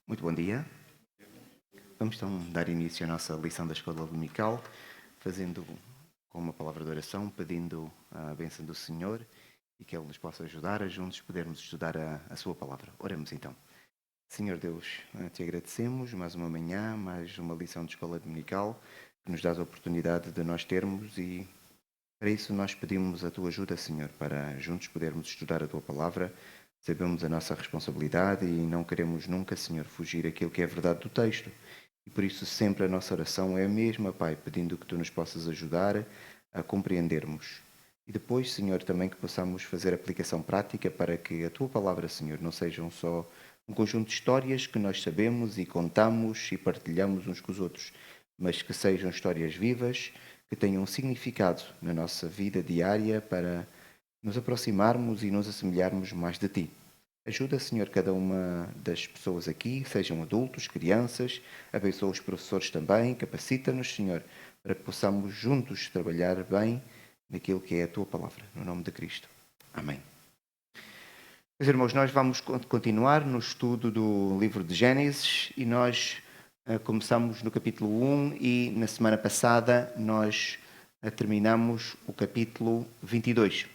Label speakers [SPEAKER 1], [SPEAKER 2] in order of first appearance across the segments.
[SPEAKER 1] Muito bom dia. Vamos então dar início à nossa lição da Escola Dominical, fazendo com uma palavra de oração, pedindo a bênção do Senhor e que Ele nos possa ajudar a juntos podermos estudar a Sua Palavra. Oremos então. Senhor Deus, te agradecemos mais uma manhã, mais uma lição de Escola Dominical, que nos dás a oportunidade de nós termos e para isso nós pedimos a Tua ajuda, Senhor, para juntos podermos estudar a Tua Palavra. Sabemos a nossa responsabilidade e não queremos nunca, Senhor, fugir aquilo que é verdade do texto. E por isso sempre a nossa oração é a mesma, Pai, pedindo que Tu nos possas ajudar a compreendermos. E depois, Senhor, também que possamos fazer aplicação prática para que a Tua Palavra, Senhor, não sejam só um conjunto de histórias que nós sabemos e contamos e partilhamos uns com os outros, mas que sejam histórias vivas, que tenham um significado na nossa vida diária para nos aproximarmos e nos assemelharmos mais de Ti. Ajuda, Senhor, cada uma das pessoas aqui, sejam adultos, crianças, abençoa os professores também, capacita-nos, Senhor, para que possamos juntos trabalhar bem naquilo que é a Tua Palavra, no nome de Cristo. Amém. Meus irmãos, nós vamos continuar no estudo do livro de Gênesis e nós começamos no capítulo 1 e na semana passada nós terminamos o capítulo 22.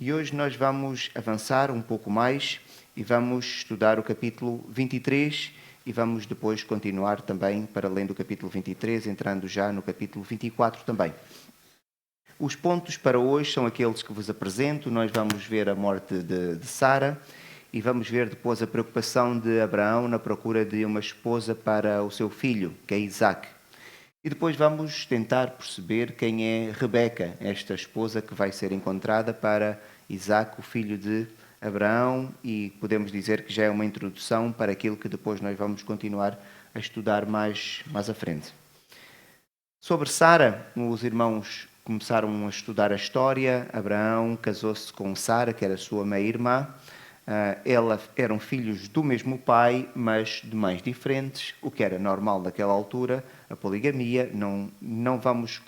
[SPEAKER 1] E hoje nós vamos avançar um pouco mais e vamos estudar o capítulo 23 e vamos depois continuar também para além do capítulo 23, entrando já no capítulo 24 também. Os pontos para hoje são aqueles que vos apresento. Nós vamos ver a morte de Sara e vamos ver depois a preocupação de Abraão na procura de uma esposa para o seu filho, que é Isaac. E depois vamos tentar perceber quem é Rebeca, esta esposa que vai ser encontrada para Isaac, o filho de Abraão, e podemos dizer que já é uma introdução para aquilo que depois nós vamos continuar a estudar mais à frente. Sobre Sara, os irmãos começaram a estudar a história. Abraão casou-se com Sara, que era a sua meia-irmã. Eram filhos do mesmo pai, mas de mães diferentes, o que era normal naquela altura, a poligamia. Não vamos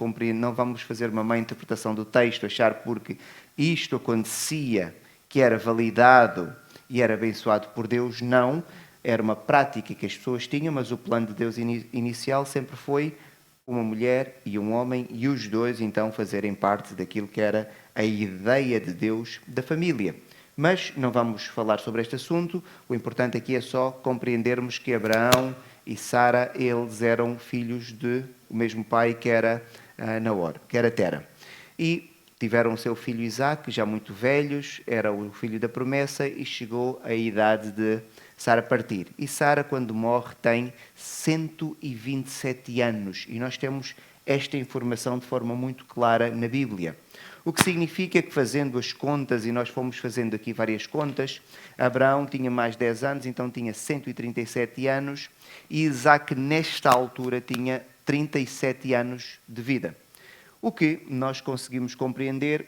[SPEAKER 1] fazer uma má interpretação do texto, achar porque isto acontecia que era validado e era abençoado por Deus. Não, era uma prática que as pessoas tinham, mas o plano de Deus inicial sempre foi uma mulher e um homem, e os dois então fazerem parte daquilo que era a ideia de Deus da família. Mas não vamos falar sobre este assunto. O importante aqui é só compreendermos que Abraão e Sara, eles eram filhos do mesmo pai que era Naor, que era Tera. E tiveram o seu filho Isaac, já muito velhos, era o filho da promessa e chegou a idade de Sara partir. E Sara, quando morre, tem 127 anos. E nós temos esta informação de forma muito clara na Bíblia. O que significa que, fazendo as contas, e nós fomos fazendo aqui várias contas, Abraão tinha mais 10 anos, então tinha 137 anos, e Isaac, nesta altura, tinha 37 anos de vida. O que nós conseguimos compreender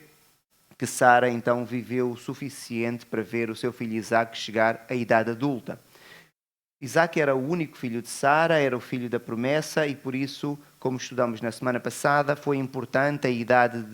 [SPEAKER 1] que Sara então viveu o suficiente para ver o seu filho Isaac chegar à idade adulta. Isaac era o único filho de Sara, era o filho da promessa e por isso, como estudamos na semana passada, foi importante a idade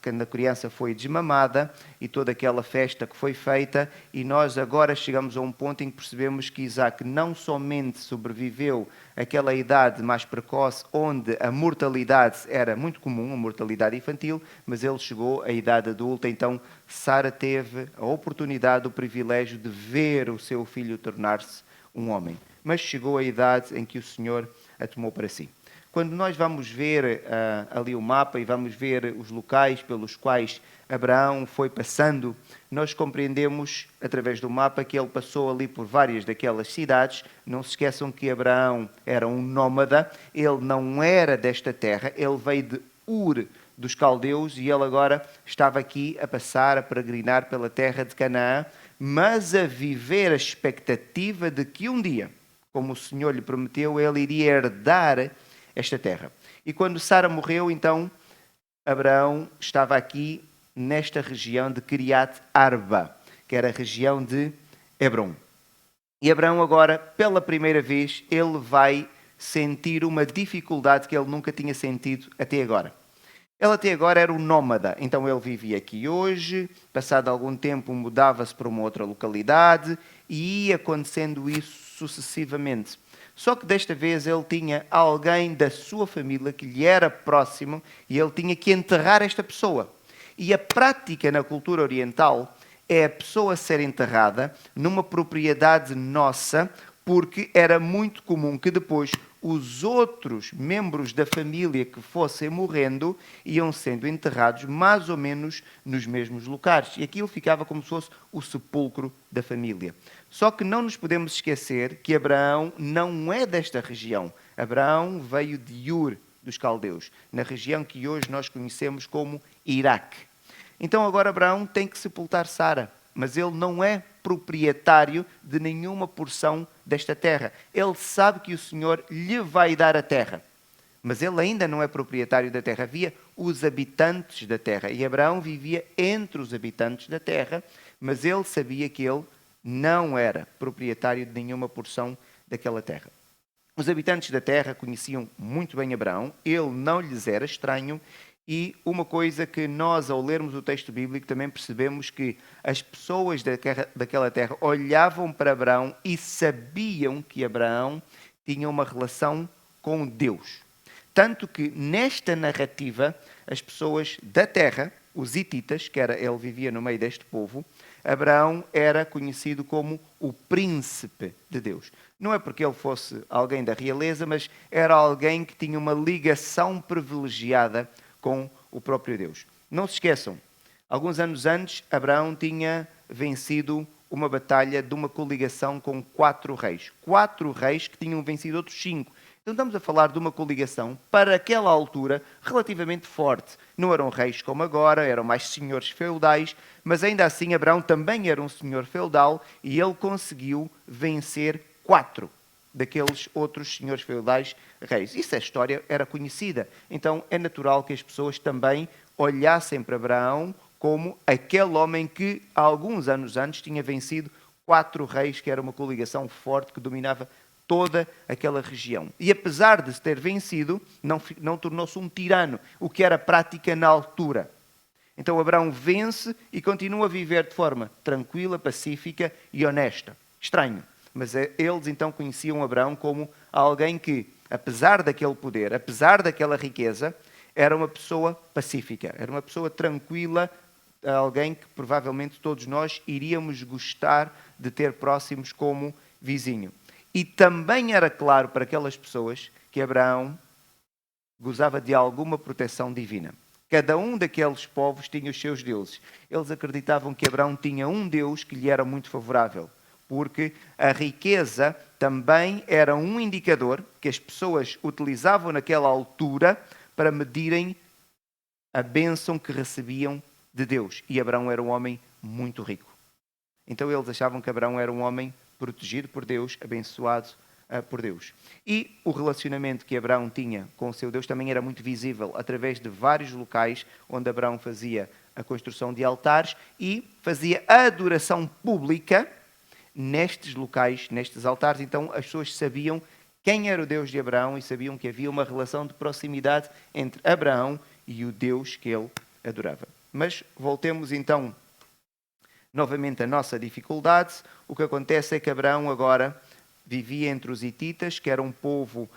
[SPEAKER 1] quando a criança foi desmamada e toda aquela festa que foi feita, e nós agora chegamos a um ponto em que percebemos que Isaac não somente sobreviveu àquela idade mais precoce, onde a mortalidade era muito comum, a mortalidade infantil, mas ele chegou à idade adulta, então Sara teve a oportunidade, o privilégio de ver o seu filho tornar-se um homem, mas chegou à idade em que o Senhor a tomou para si. Quando nós vamos ver ali o mapa e vamos ver os locais pelos quais Abraão foi passando, nós compreendemos, através do mapa, que ele passou ali por várias daquelas cidades. Não se esqueçam que Abraão era um nómada, ele não era desta terra, ele veio de Ur dos caldeus e ele agora estava aqui a passar, a peregrinar pela terra de Canaã, mas a viver a expectativa de que um dia, como o Senhor lhe prometeu, ele iria herdar esta terra. E quando Sara morreu, então, Abraão estava aqui nesta região de Kiriat Arba, que era a região de Hebrom. E Abraão agora, pela primeira vez, ele vai sentir uma dificuldade que ele nunca tinha sentido até agora. Ele até agora era um nómada, então ele vivia aqui hoje, passado algum tempo mudava-se para uma outra localidade e ia acontecendo isso sucessivamente. Só que desta vez ele tinha alguém da sua família que lhe era próximo e ele tinha que enterrar esta pessoa. E a prática na cultura oriental é a pessoa ser enterrada numa propriedade nossa, porque era muito comum que depois os outros membros da família que fossem morrendo iam sendo enterrados mais ou menos nos mesmos locais. E aquilo ficava como se fosse o sepulcro da família. Só que não nos podemos esquecer que Abraão não é desta região. Abraão veio de Ur, dos caldeus, na região que hoje nós conhecemos como Iraque. Então agora Abraão tem que sepultar Sara, mas ele não é proprietário de nenhuma porção desta terra. Ele sabe que o Senhor lhe vai dar a terra, mas ele ainda não é proprietário da terra. Havia os habitantes da terra e Abraão vivia entre os habitantes da terra, mas ele sabia que ele não era proprietário de nenhuma porção daquela terra. Os habitantes da terra conheciam muito bem Abraão, ele não lhes era estranho. E uma coisa que nós, ao lermos o texto bíblico, também percebemos que as pessoas daquela terra olhavam para Abraão e sabiam que Abraão tinha uma relação com Deus. Tanto que nesta narrativa, as pessoas da terra, os hititas, ele vivia no meio deste povo, Abraão era conhecido como o príncipe de Deus. Não é porque ele fosse alguém da realeza, mas era alguém que tinha uma ligação privilegiada com o próprio Deus. Não se esqueçam, alguns anos antes, Abraão tinha vencido uma batalha de uma coligação com 4 reis. 4 reis que tinham vencido outros 5. Então estamos a falar de uma coligação, para aquela altura, relativamente forte. Não eram reis como agora, eram mais senhores feudais, mas ainda assim Abraão também era um senhor feudal e ele conseguiu vencer 4 daqueles outros senhores feudais reis. Isso a história era conhecida. Então é natural que as pessoas também olhassem para Abraão como aquele homem que, há alguns anos antes, tinha vencido 4 reis, que era uma coligação forte que dominava toda aquela região. E apesar de se ter vencido, não tornou-se um tirano, o que era prática na altura. Então Abraão vence e continua a viver de forma tranquila, pacífica e honesta. Estranho. Mas eles então conheciam Abraão como alguém que, apesar daquele poder, apesar daquela riqueza, era uma pessoa pacífica, era uma pessoa tranquila, alguém que provavelmente todos nós iríamos gostar de ter próximos como vizinho. E também era claro para aquelas pessoas que Abraão gozava de alguma proteção divina. Cada um daqueles povos tinha os seus deuses. Eles acreditavam que Abraão tinha um Deus que lhe era muito favorável, porque a riqueza também era um indicador que as pessoas utilizavam naquela altura para medirem a bênção que recebiam de Deus. E Abraão era um homem muito rico. Então eles achavam que Abraão era um homem protegido por Deus, abençoado por Deus. E o relacionamento que Abraão tinha com o seu Deus também era muito visível, através de vários locais onde Abraão fazia a construção de altares e fazia a adoração pública nestes locais, nestes altares. Então as pessoas sabiam quem era o Deus de Abraão e sabiam que havia uma relação de proximidade entre Abraão e o Deus que ele adorava. Mas voltemos então novamente à nossa dificuldade. O que acontece é que Abraão agora vivia entre os hititas, que era um povo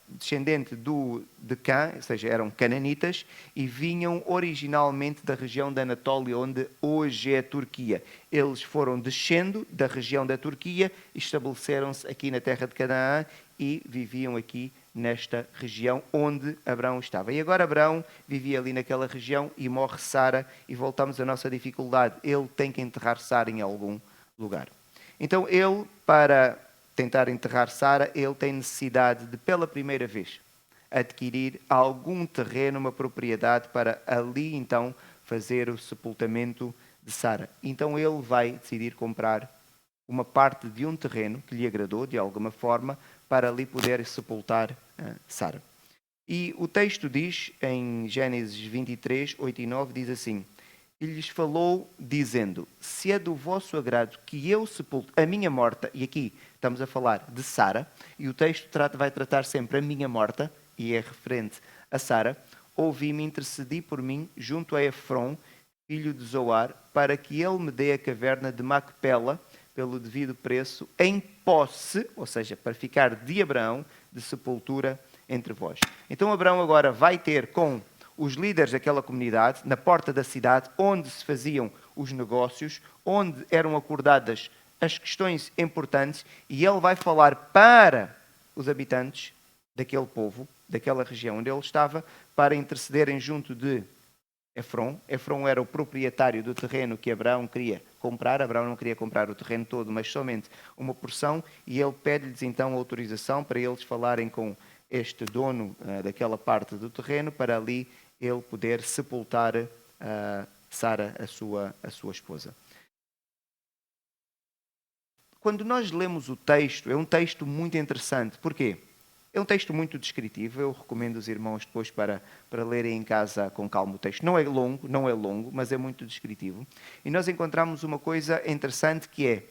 [SPEAKER 1] descendente de Cã, ou seja, eram cananitas, e vinham originalmente da região da Anatólia, onde hoje é a Turquia. Eles foram descendo da região da Turquia, estabeleceram-se aqui na terra de Canaã e viviam aqui nesta região onde Abraão estava. E agora Abraão vivia ali naquela região e morre Sara, e voltamos à nossa dificuldade. Ele tem que enterrar Sara em algum lugar. Então ele, para tentar enterrar Sara, ele tem necessidade de, pela primeira vez, adquirir algum terreno, uma propriedade, para ali então fazer o sepultamento de Sara. Então ele vai decidir comprar uma parte de um terreno que lhe agradou de alguma forma, para ali poder sepultar Sara. E o texto diz, em Gênesis 23, 8 e 9, diz assim: e lhes falou, dizendo: se é do vosso agrado que eu sepulte a minha morta, e aqui estamos a falar de Sara, e o texto vai tratar sempre a minha morta, e é referente a Sara, ouvi-me, intercedi por mim junto a Efron, filho de Zoar, para que ele me dê a caverna de Macpela, pelo devido preço, em posse, ou seja, para ficar de Abraão, de sepultura entre vós. Então Abraão agora vai ter com os líderes daquela comunidade, na porta da cidade, onde se faziam os negócios, onde eram acordadas as questões importantes, e ele vai falar para os habitantes daquele povo, daquela região onde ele estava, para intercederem junto de Efron. Efron era o proprietário do terreno que Abraão queria comprar. Abraão não queria comprar o terreno todo, mas somente uma porção, e ele pede-lhes então autorização para eles falarem com este dono daquela parte do terreno, para ali ele poder sepultar Sara, a sua esposa. Quando nós lemos o texto, é um texto muito interessante. Porquê? É um texto muito descritivo. Eu recomendo os irmãos depois para lerem em casa com calma o texto. Não é longo, mas é muito descritivo. E nós encontramos uma coisa interessante, que é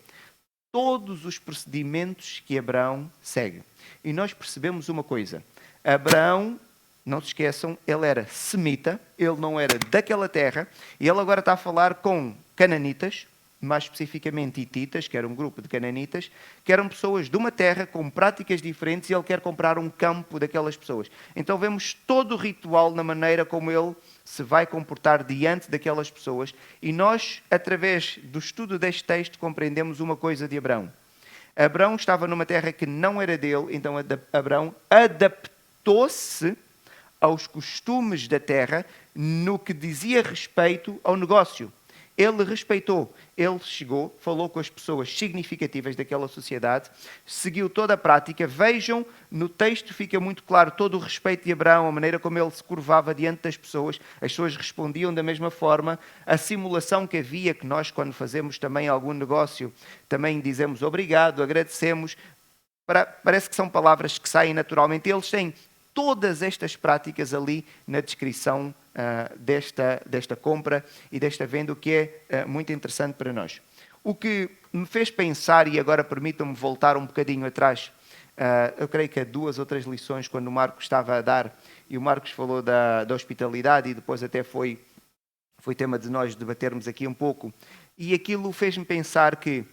[SPEAKER 1] todos os procedimentos que Abraão segue. E nós percebemos uma coisa. Abraão, não se esqueçam, ele era semita, ele não era daquela terra, e ele agora está a falar com cananitas, mais especificamente hititas, que era um grupo de cananitas, que eram pessoas de uma terra com práticas diferentes, e ele quer comprar um campo daquelas pessoas. Então vemos todo o ritual na maneira como ele se vai comportar diante daquelas pessoas, e nós, através do estudo deste texto, compreendemos uma coisa de Abraão. Abraão estava numa terra que não era dele, então Abraão adaptou-se aos costumes da terra no que dizia respeito ao negócio. Ele respeitou, ele chegou, falou com as pessoas significativas daquela sociedade, seguiu toda a prática. Vejam, no texto fica muito claro todo o respeito de Abraão, a maneira como ele se curvava diante das pessoas, as pessoas respondiam da mesma forma, a simulação que havia, que nós quando fazemos também algum negócio, também dizemos obrigado, agradecemos, parece que são palavras que saem naturalmente. Eles têm todas estas práticas ali na descrição desta compra e desta venda, o que é muito interessante para nós. O que me fez pensar, e agora permitam-me voltar um bocadinho atrás, eu creio que há 2 ou 3 lições, quando o Marcos estava a dar, e o Marcos falou da hospitalidade, e depois até foi tema de nós debatermos aqui um pouco, e aquilo fez-me pensar que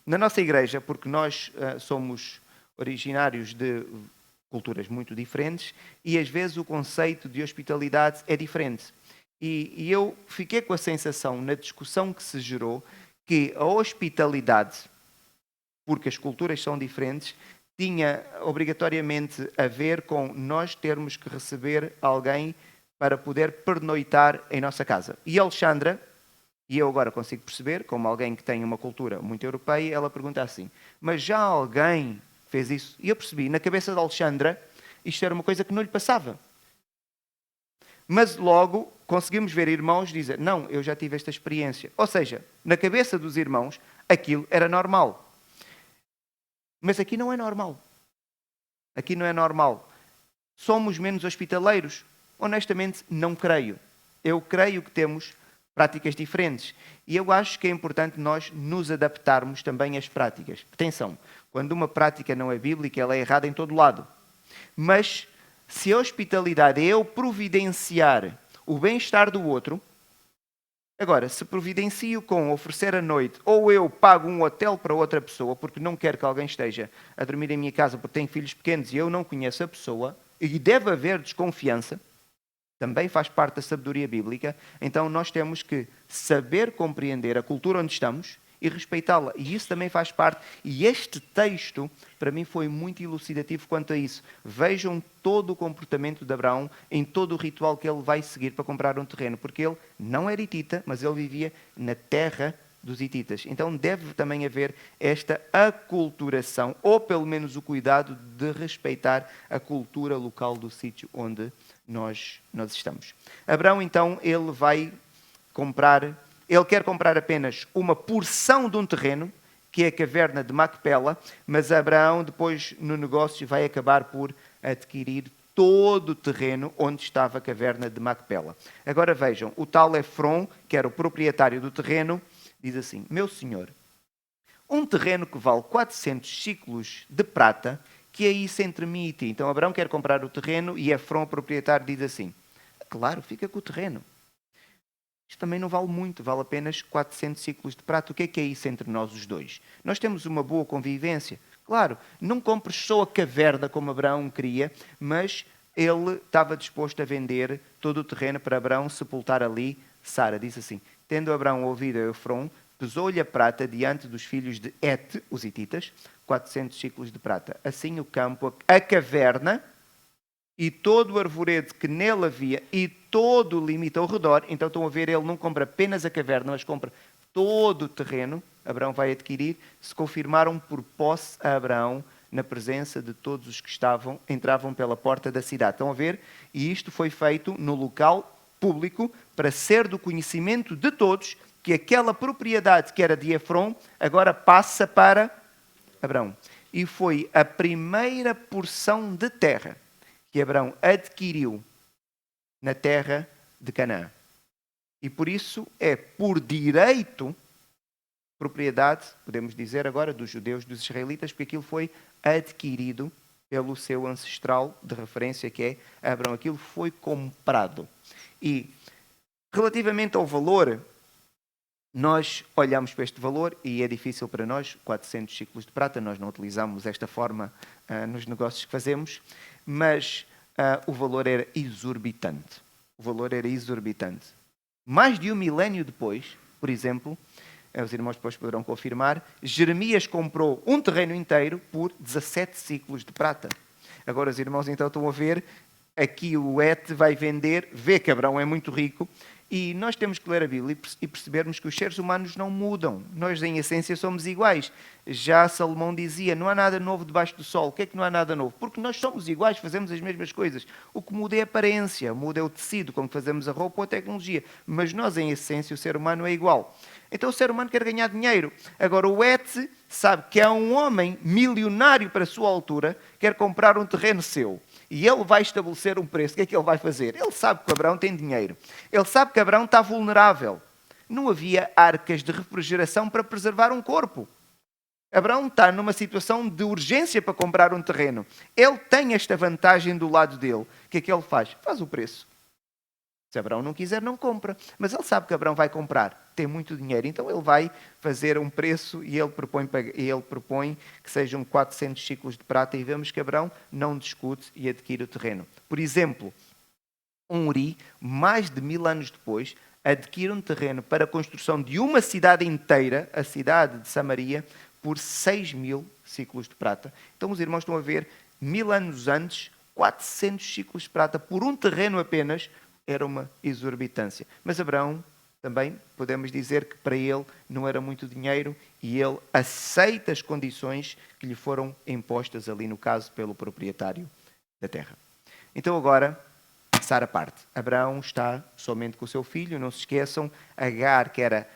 [SPEAKER 1] na nossa igreja, porque nós somos originários de culturas muito diferentes, e às vezes o conceito de hospitalidade é diferente. E eu fiquei com a sensação, na discussão que se gerou, que a hospitalidade, porque as culturas são diferentes, tinha obrigatoriamente a ver com nós termos que receber alguém para poder pernoitar em nossa casa. E Alexandra, e eu agora consigo perceber, como alguém que tem uma cultura muito europeia, ela pergunta assim, mas já alguém fez isso? E eu percebi, na cabeça de Alexandra, isto era uma coisa que não lhe passava. Mas logo conseguimos ver irmãos dizer, não, eu já tive esta experiência. Ou seja, na cabeça dos irmãos, aquilo era normal. Mas aqui não é normal. Aqui não é normal. Somos menos hospitaleiros? Honestamente, não creio. Eu creio que temos práticas diferentes. E eu acho que é importante nós nos adaptarmos também às práticas. Atenção, quando uma prática não é bíblica, ela é errada em todo lado. Mas se a hospitalidade é eu providenciar o bem-estar do outro, agora, se providencio com oferecer a noite, ou eu pago um hotel para outra pessoa, porque não quero que alguém esteja a dormir em minha casa porque tem filhos pequenos e eu não conheço a pessoa, e deve haver desconfiança, também faz parte da sabedoria bíblica, então nós temos que saber compreender a cultura onde estamos e respeitá-la. E isso também faz parte. E este texto, para mim, foi muito elucidativo quanto a isso. Vejam todo o comportamento de Abraão em todo o ritual que ele vai seguir para comprar um terreno. Porque ele não era hitita, mas ele vivia na terra dos hititas. Então deve também haver esta aculturação, ou pelo menos o cuidado de respeitar a cultura local do sítio onde nós estamos. Abraão, então, ele quer comprar apenas uma porção de um terreno, que é a caverna de Macpela, mas Abraão, depois, no negócio, vai acabar por adquirir todo o terreno onde estava a caverna de Macpela. Agora vejam, o tal Efron, que era o proprietário do terreno, diz assim, meu senhor, um terreno que vale 400 ciclos de prata, que é isso entre mim e ti? Então Abraão quer comprar o terreno e Efron, o proprietário, diz assim, claro, fica com o terreno. Isto também não vale muito, vale apenas 400 ciclos de prata. O que é isso entre nós os dois? Nós temos uma boa convivência. Claro, não compres só a caverna como Abraão queria, mas ele estava disposto a vender todo o terreno para Abraão sepultar ali Sara. Diz assim, tendo Abraão ouvido a Efron, pesou-lhe a prata diante dos filhos de Et, os hititas, 400 ciclos de prata. Assim o campo, a caverna e todo o arvoredo que nele havia e todo o limite ao redor. Então estão a ver, ele não compra apenas a caverna, mas compra todo o terreno. Abraão vai adquirir. Se confirmaram por posse a Abraão na presença de todos os que entravam pela porta da cidade. Estão a ver? E isto foi feito no local público para ser do conhecimento de todos que aquela propriedade que era de Efron agora passa para Abraão. E foi a primeira porção de terra que Abraão adquiriu na terra de Canaã. E por isso é por direito propriedade, podemos dizer agora, dos judeus, dos israelitas, porque aquilo foi adquirido pelo seu ancestral de referência, que é Abraão. Aquilo foi comprado. E relativamente ao valor, nós olhamos para este valor e é difícil para nós, 400 ciclos de prata, nós não utilizamos esta forma nos negócios que fazemos, mas o valor era exorbitante. O valor era exorbitante. Mais de um milénio depois, por exemplo, os irmãos depois poderão confirmar, Jeremias comprou um terreno inteiro por 17 ciclos de prata. Agora os irmãos então estão a ver, aqui o Et vai vender, vê que Abraão é muito rico, e nós temos que ler a Bíblia e percebermos que os seres humanos não mudam. Nós, em essência, somos iguais. Já Salomão dizia, não há nada novo debaixo do sol. O que é que não há nada novo? Porque nós somos iguais, fazemos as mesmas coisas. O que muda é a aparência, muda é o tecido, como fazemos a roupa ou a tecnologia. Mas nós, em essência, o ser humano é igual. Então o ser humano quer ganhar dinheiro. Agora o Et sabe que há um homem milionário para a sua altura, quer comprar um terreno seu. E ele vai estabelecer um preço. O que é que ele vai fazer? Ele sabe que Abraão tem dinheiro. Ele sabe que Abraão está vulnerável. Não havia arcas de refrigeração para preservar um corpo. Abraão está numa situação de urgência para comprar um terreno. Ele tem esta vantagem do lado dele. O que é que ele faz? Faz o preço. Se Abraão não quiser, não compra. Mas ele sabe que Abraão vai comprar. Tem muito dinheiro. Então ele vai fazer um preço e ele propõe que sejam 400 ciclos de prata. E vemos que Abraão não discute e adquire o terreno. Por exemplo, um Uri, mais de 1000 anos depois, adquire um terreno para a construção de uma cidade inteira, a cidade de Samaria, por 6.000 ciclos de prata. Então os irmãos estão a ver, 1000 anos antes, 400 ciclos de prata por um terreno apenas, era uma exorbitância. Mas Abraão, também podemos dizer que para ele não era muito dinheiro e ele aceita as condições que lhe foram impostas ali, no caso, pelo proprietário da terra. Então agora, Sara parte. Abraão está somente com o seu filho, não se esqueçam, Agar, que era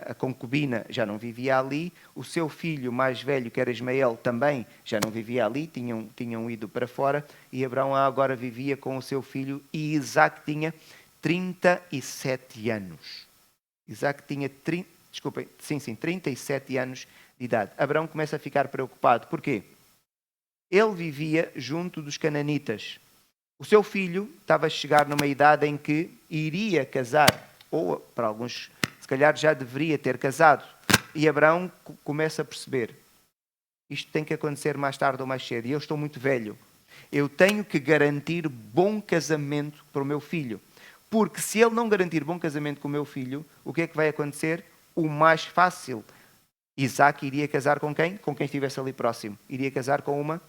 [SPEAKER 1] a concubina, já não vivia ali, o seu filho mais velho, que era Ismael, também já não vivia ali, tinham ido para fora, e Abraão agora vivia com o seu filho, e Isaac tinha 37 anos. Isaac tinha 37 anos de idade. Abraão começa a ficar preocupado. Porquê? Ele vivia junto dos cananitas. O seu filho estava a chegar numa idade em que iria casar, ou para alguns, se calhar já deveria ter casado. E Abraão começa a perceber, isto tem que acontecer mais tarde ou mais cedo, e eu estou muito velho. Eu tenho que garantir bom casamento para o meu filho. Porque se ele não garantir bom casamento com o meu filho, o que é que vai acontecer? O mais fácil. Isaac iria casar com quem? Com quem estivesse ali próximo. Iria casar com uma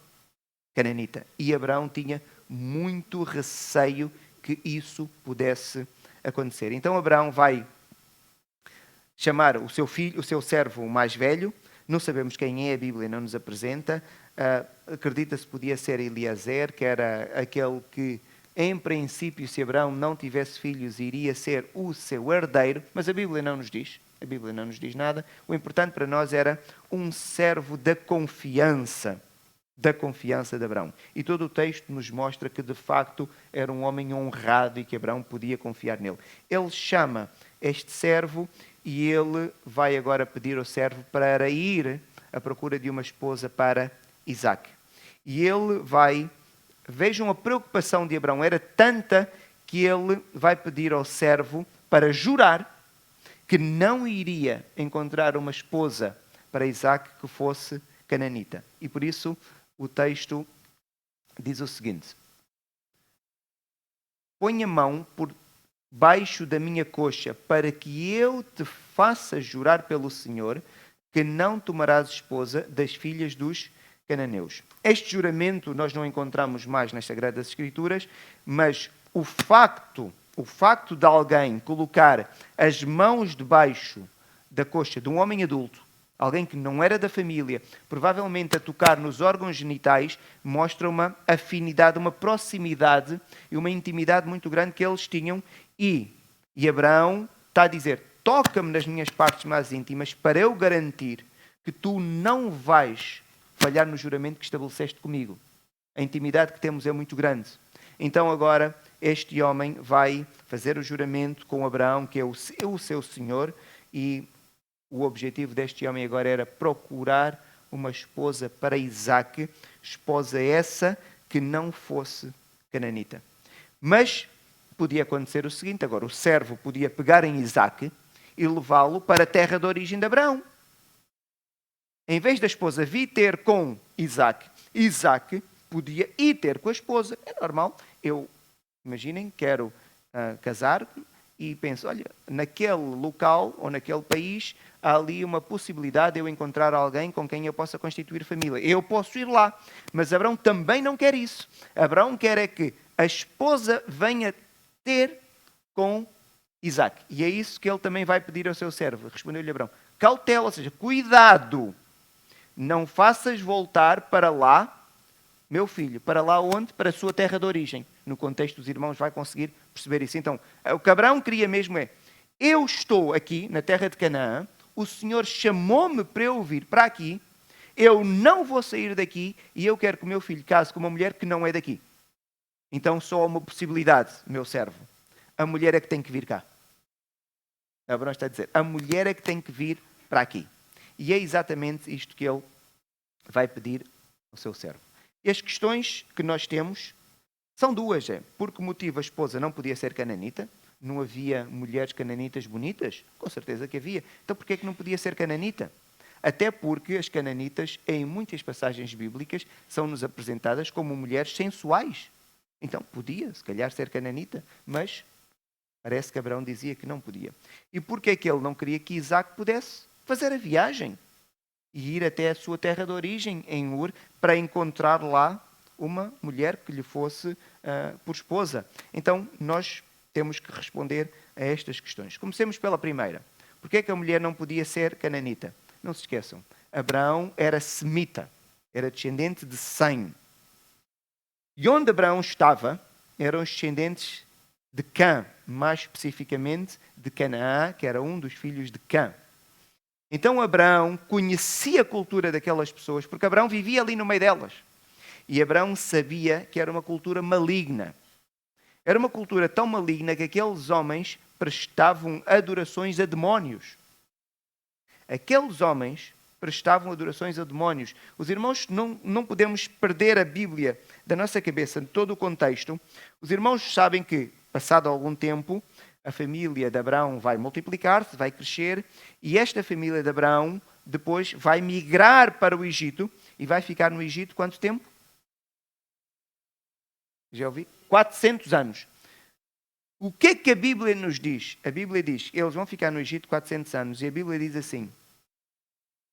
[SPEAKER 1] cananita. E Abraão tinha muito receio que isso pudesse acontecer. Então Abraão vai chamar o seu filho, o seu servo mais velho. Não sabemos quem é, a Bíblia não nos apresenta. Acredita-se que podia ser Eliezer, que era aquele que, em princípio, se Abraão não tivesse filhos, iria ser o seu herdeiro, mas a Bíblia não nos diz. A Bíblia não nos diz nada. O importante para nós era um servo da confiança de Abraão. E todo o texto nos mostra que, de facto, era um homem honrado e que Abraão podia confiar nele. Ele chama este servo e ele vai agora pedir ao servo para ir à procura de uma esposa para Isaac. E ele vai... Vejam, a preocupação de Abraão era tanta que ele vai pedir ao servo para jurar
[SPEAKER 2] que não iria encontrar uma esposa para Isaac que fosse cananita. E por isso o texto diz o seguinte: põe a mão por baixo da minha coxa, para que eu te faça jurar pelo Senhor que não tomarás esposa das filhas dos cananeus. Este juramento nós não encontramos mais nas Sagradas Escrituras, mas o facto de alguém colocar as mãos debaixo da coxa de um homem adulto, alguém que não era da família, provavelmente a tocar nos órgãos genitais, mostra uma afinidade, uma proximidade e uma intimidade muito grande que eles tinham. E Abraão está a dizer: toca-me nas minhas partes mais íntimas para eu garantir que tu não vais falhar no juramento que estabeleceste comigo. A intimidade que temos é muito grande. Então agora este homem vai fazer o juramento com Abraão, que é o seu senhor, e o objetivo deste homem agora era procurar uma esposa para Isaac, esposa essa que não fosse cananita. Mas podia acontecer o seguinte agora: o servo podia pegar em Isaac e levá-lo para a terra de origem de Abraão. Em vez da esposa vir ter com Isaac, Isaac podia ir ter com a esposa. É normal. Imaginem, quero casar e penso, olha, naquele local ou naquele país há ali uma possibilidade de eu encontrar alguém com quem eu possa constituir família. Eu posso ir lá. Mas Abraão também não quer isso. Abraão quer é que a esposa venha ter com Isaac. E é isso que ele também vai pedir ao seu servo. Respondeu-lhe Abraão: cautela, ou seja, cuidado. Não faças voltar para lá, meu filho. Para lá onde? Para a sua terra de origem. No contexto, os irmãos vão conseguir perceber isso. Então, o que Abraão queria mesmo é: eu estou aqui na terra de Canaã, o Senhor chamou-me para eu vir para aqui, eu não vou sair daqui e eu quero que o meu filho case com uma mulher que não é daqui. Então só há uma possibilidade, meu servo. A mulher é que tem que vir cá. Abraão está a dizer: a mulher é que tem que vir para aqui. E é exatamente isto que ele vai pedir ao seu servo. E as questões que nós temos são duas. Por que motivo a esposa não podia ser cananita? Não havia mulheres cananitas bonitas? Com certeza que havia. Então porquê é que não podia ser cananita? Até porque as cananitas, em muitas passagens bíblicas, são-nos apresentadas como mulheres sensuais. Então podia, se calhar, ser cananita, mas parece que Abraão dizia que não podia. E porquê é que ele não queria que Isaac pudesse fazer a viagem e ir até a sua terra de origem, em Ur, para encontrar lá uma mulher que lhe fosse por esposa? Então, nós temos que responder a estas questões. Comecemos pela primeira. Porquê é que a mulher não podia ser cananita? Não se esqueçam, Abraão era semita, era descendente de Sem. E onde Abraão estava, eram os descendentes de Cã, mais especificamente de Canaã, que era um dos filhos de Cã. Então Abraão conhecia a cultura daquelas pessoas, porque Abraão vivia ali no meio delas. E Abraão sabia que era uma cultura maligna. Era uma cultura tão maligna que aqueles homens prestavam adorações a demónios. Aqueles homens prestavam adorações a demónios. Os irmãos, não podemos perder a Bíblia da nossa cabeça, de todo o contexto. Os irmãos sabem que, passado algum tempo, a família de Abraão vai multiplicar-se, vai crescer, e esta família de Abraão depois vai migrar para o Egito, e vai ficar no Egito quanto tempo? Já ouvi? 400 anos. O que é que a Bíblia nos diz? A Bíblia diz que eles vão ficar no Egito 400 anos, e a Bíblia diz assim: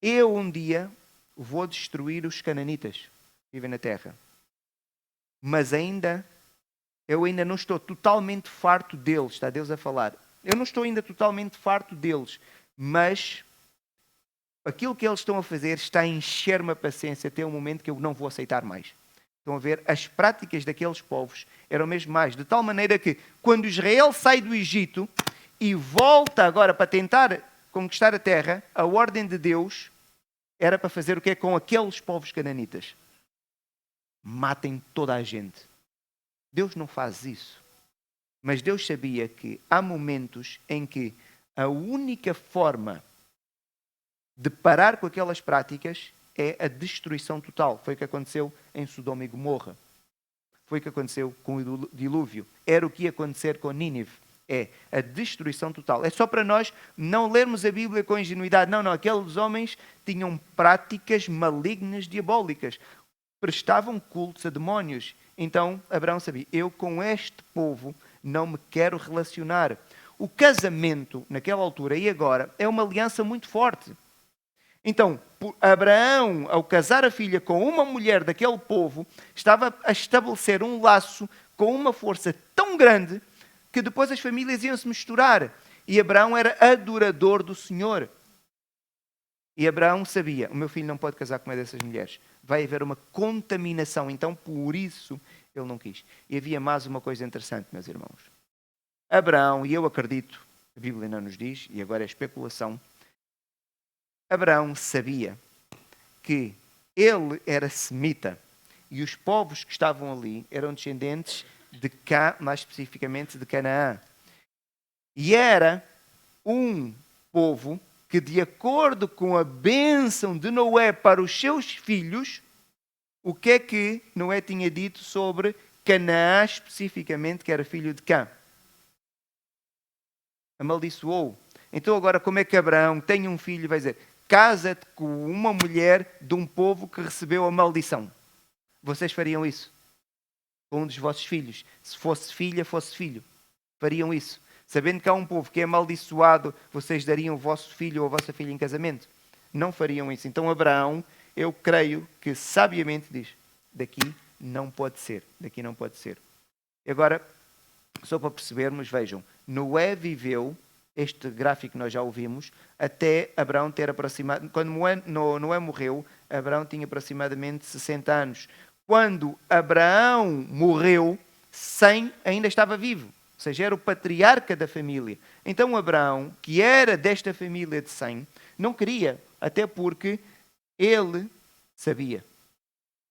[SPEAKER 2] eu um dia vou destruir os cananitas que vivem na terra, mas eu ainda não estou totalmente farto deles. Está Deus a falar. Eu não estou ainda totalmente farto deles, mas aquilo que eles estão a fazer está a encher-me a paciência até o momento que eu não vou aceitar mais. Estão a ver? As práticas daqueles povos eram mesmo mais. De tal maneira que, quando Israel sai do Egito e volta agora para tentar conquistar a terra, a ordem de Deus era para fazer o que é com aqueles povos cananitas? Matem toda a gente. Deus não faz isso. Mas Deus sabia que há momentos em que a única forma de parar com aquelas práticas é a destruição total. Foi o que aconteceu em Sodoma e Gomorra. Foi o que aconteceu com o dilúvio. Era o que ia acontecer com Nínive. É a destruição total. É só para nós não lermos a Bíblia com ingenuidade. Não, aqueles homens tinham práticas malignas, diabólicas. Prestavam cultos a demónios. Então, Abraão sabia, eu com este povo não me quero relacionar. O casamento, naquela altura e agora, é uma aliança muito forte. Então, Abraão, ao casar a filha com uma mulher daquele povo, estava a estabelecer um laço com uma força tão grande que depois as famílias iam se misturar. E Abraão era adorador do Senhor. E Abraão sabia, o meu filho não pode casar com uma dessas mulheres. Vai haver uma contaminação. Então, por isso, ele não quis. E havia mais uma coisa interessante, meus irmãos. Abraão, e eu acredito, a Bíblia não nos diz, e agora é especulação, Abraão sabia que ele era semita e os povos que estavam ali eram descendentes de Cá, mais especificamente de Canaã. E era um povo que, de acordo com a bênção de Noé para os seus filhos, o que é que Noé tinha dito sobre Canaã especificamente, que era filho de Cã? Amaldiçoou. Então agora como é que Abraão tem um filho e vai dizer: casa-te com uma mulher de um povo que recebeu a maldição? Vocês fariam isso? Com um dos vossos filhos? Se fosse filha, fosse filho. Fariam isso? Sabendo que há um povo que é amaldiçoado, vocês dariam o vosso filho ou a vossa filha em casamento? Não fariam isso. Então Abraão, eu creio que sabiamente diz: daqui não pode ser. Daqui não pode ser. E agora, só para percebermos, vejam, Noé viveu, este gráfico nós já ouvimos, até Abraão ter aproximado... Quando Noé morreu, Abraão tinha aproximadamente 60 anos. Quando Abraão morreu, Sem ainda estava vivo. Ou seja, era o patriarca da família. Então Abraão, que era desta família de Sem, não queria, até porque ele sabia.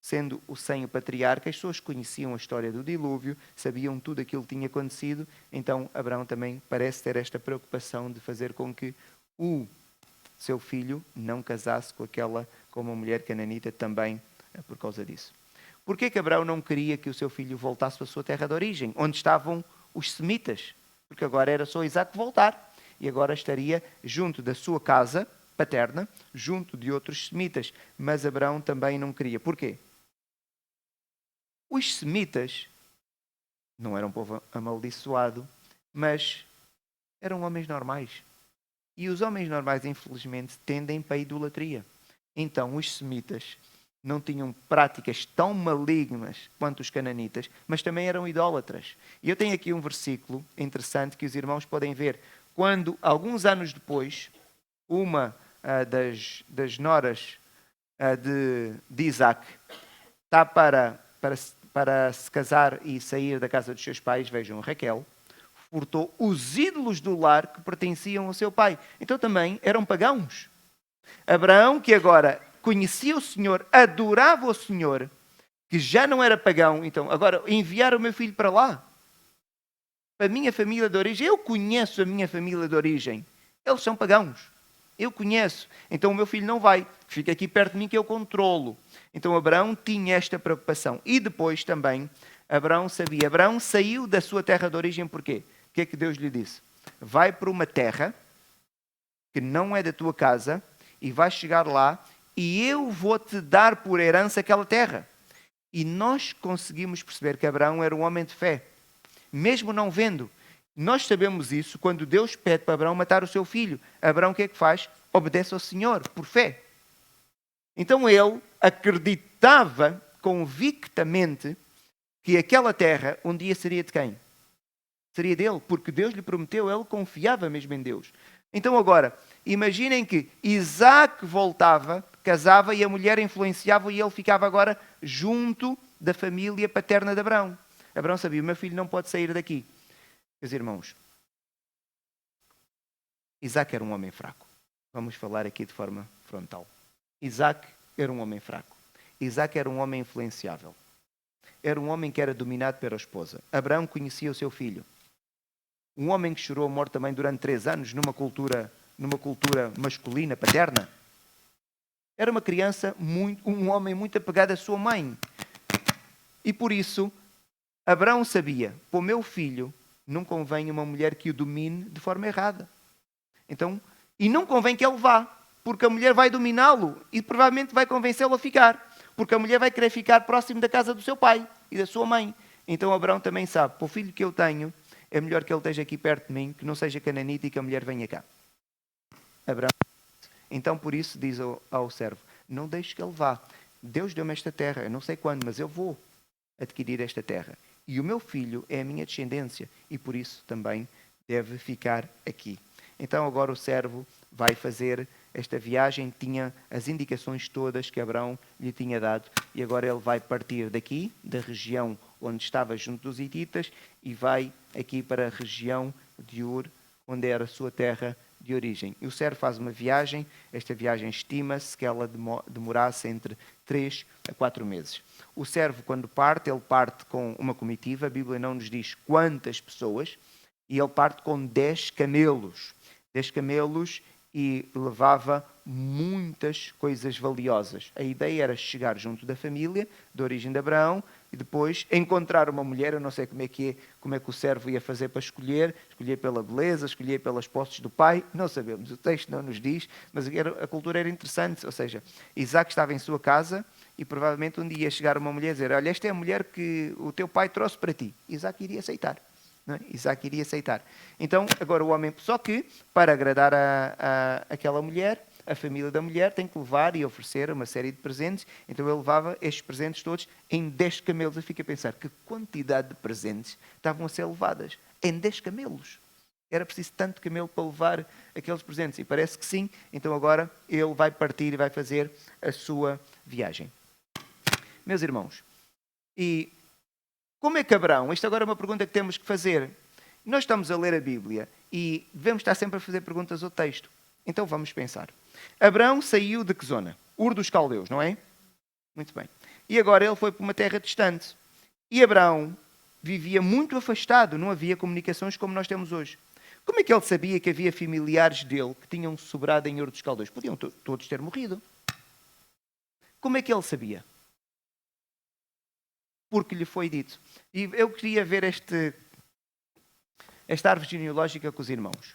[SPEAKER 2] Sendo o Sem o patriarca, as pessoas conheciam a história do dilúvio, sabiam tudo aquilo que tinha acontecido, então Abraão também parece ter esta preocupação de fazer com que o seu filho não casasse com uma mulher cananita também por causa disso. Porquê que Abraão não queria que o seu filho voltasse para a sua terra de origem, onde estavam os semitas? Porque agora era só Isaac voltar, e agora estaria junto da sua casa paterna, junto de outros semitas. Mas Abraão também não queria. Porquê? Os semitas não eram um povo amaldiçoado, mas eram homens normais. E os homens normais, infelizmente, tendem para a idolatria. Então, os semitas não tinham práticas tão malignas quanto os cananitas, mas também eram idólatras. E eu tenho aqui um versículo interessante que os irmãos podem ver. Quando, alguns anos depois, uma das noras de Isaac está para se casar e sair da casa dos seus pais, vejam, Raquel, furtou os ídolos do lar que pertenciam ao seu pai. Então também eram pagãos. Abraão, que agora conhecia o Senhor, adorava o Senhor, que já não era pagão, então agora enviar o meu filho para lá, para a minha família de origem. Eu conheço a minha família de origem. Eles são pagãos. Eu conheço. Então o meu filho não vai. Fica aqui perto de mim que eu controlo. Então Abraão tinha esta preocupação. E depois também, Abraão sabia. Abraão saiu da sua terra de origem porquê? O que é que Deus lhe disse? Vai para uma terra que não é da tua casa e vais chegar lá e eu vou-te dar por herança aquela terra. E nós conseguimos perceber que Abraão era um homem de fé. Mesmo não vendo. Nós sabemos isso quando Deus pede para Abraão matar o seu filho. Abraão o que é que faz? Obedece ao Senhor, por fé. Então ele acreditava convictamente que aquela terra um dia seria de quem? Seria dele, porque Deus lhe prometeu, ele confiava mesmo em Deus. Então agora, imaginem que Isaac voltava, casava e a mulher influenciava e ele ficava agora junto da família paterna de Abraão. Abraão sabia, o meu filho não pode sair daqui. Meus irmãos, Isaac era um homem fraco. Vamos falar aqui de forma frontal. Isaac era um homem fraco. Isaac era um homem influenciável. Era um homem que era dominado pela esposa. Abraão conhecia o seu filho. Um homem que chorou a morte também durante 3 anos numa cultura masculina, paterna. Era uma criança, um homem muito apegado à sua mãe. E por isso, Abraão sabia, para o meu filho não convém uma mulher que o domine de forma errada. Então, e não convém que ele vá, porque a mulher vai dominá-lo e provavelmente vai convencê-lo a ficar, porque a mulher vai querer ficar próximo da casa do seu pai e da sua mãe. Então Abraão também sabe, para o filho que eu tenho, é melhor que ele esteja aqui perto de mim, que não seja cananita e que a mulher venha cá. Abraão. Então por isso diz ao servo, não deixe que ele vá. Deus deu-me esta terra, eu não sei quando, mas eu vou adquirir esta terra. E o meu filho é a minha descendência e por isso também deve ficar aqui. Então agora o servo vai fazer esta viagem, tinha as indicações todas que Abraão lhe tinha dado e agora ele vai partir daqui, da região onde estava junto dos hititas e vai aqui para a região de Ur, onde era a sua terra de origem. E o servo faz uma viagem, esta viagem estima-se que ela demorasse entre 3 a 4 meses. O servo, quando parte, ele parte com uma comitiva, a Bíblia não nos diz quantas pessoas, e ele parte com 10 camelos. 10 camelos e levava muitas coisas valiosas. A ideia era chegar junto da família, da origem de Abraão, e depois encontrar uma mulher, eu não sei como é que o servo ia fazer para escolher pela beleza, escolher pelas posses do pai, não sabemos, o texto não nos diz, mas a cultura era interessante, ou seja, Isaac estava em sua casa e provavelmente um dia ia chegar uma mulher e dizer, olha, esta é a mulher que o teu pai trouxe para ti. Isaac iria aceitar. Isaac iria aceitar. Então, agora o homem... Só que, para agradar aquela mulher, a família da mulher tem que levar e oferecer uma série de presentes. Então ele levava estes presentes todos em 10 camelos. Eu fico a pensar, que quantidade de presentes estavam a ser levadas? Em 10 camelos. Era preciso tanto camelo para levar aqueles presentes. E parece que sim. Então agora ele vai partir e vai fazer a sua viagem. Meus irmãos, e... como é que Abraão? Isto agora é uma pergunta que temos que fazer. Nós estamos a ler a Bíblia e devemos estar sempre a fazer perguntas ao texto. Então vamos pensar. Abraão saiu de que zona? Ur dos Caldeus, não é? Muito bem. E agora ele foi para uma terra distante. E Abraão vivia muito afastado, não havia comunicações como nós temos hoje. Como é que ele sabia que havia familiares dele que tinham sobrado em Ur dos Caldeus? Podiam todos ter morrido. Como é que ele sabia? Porque lhe foi dito. E eu queria ver esta árvore genealógica com os irmãos.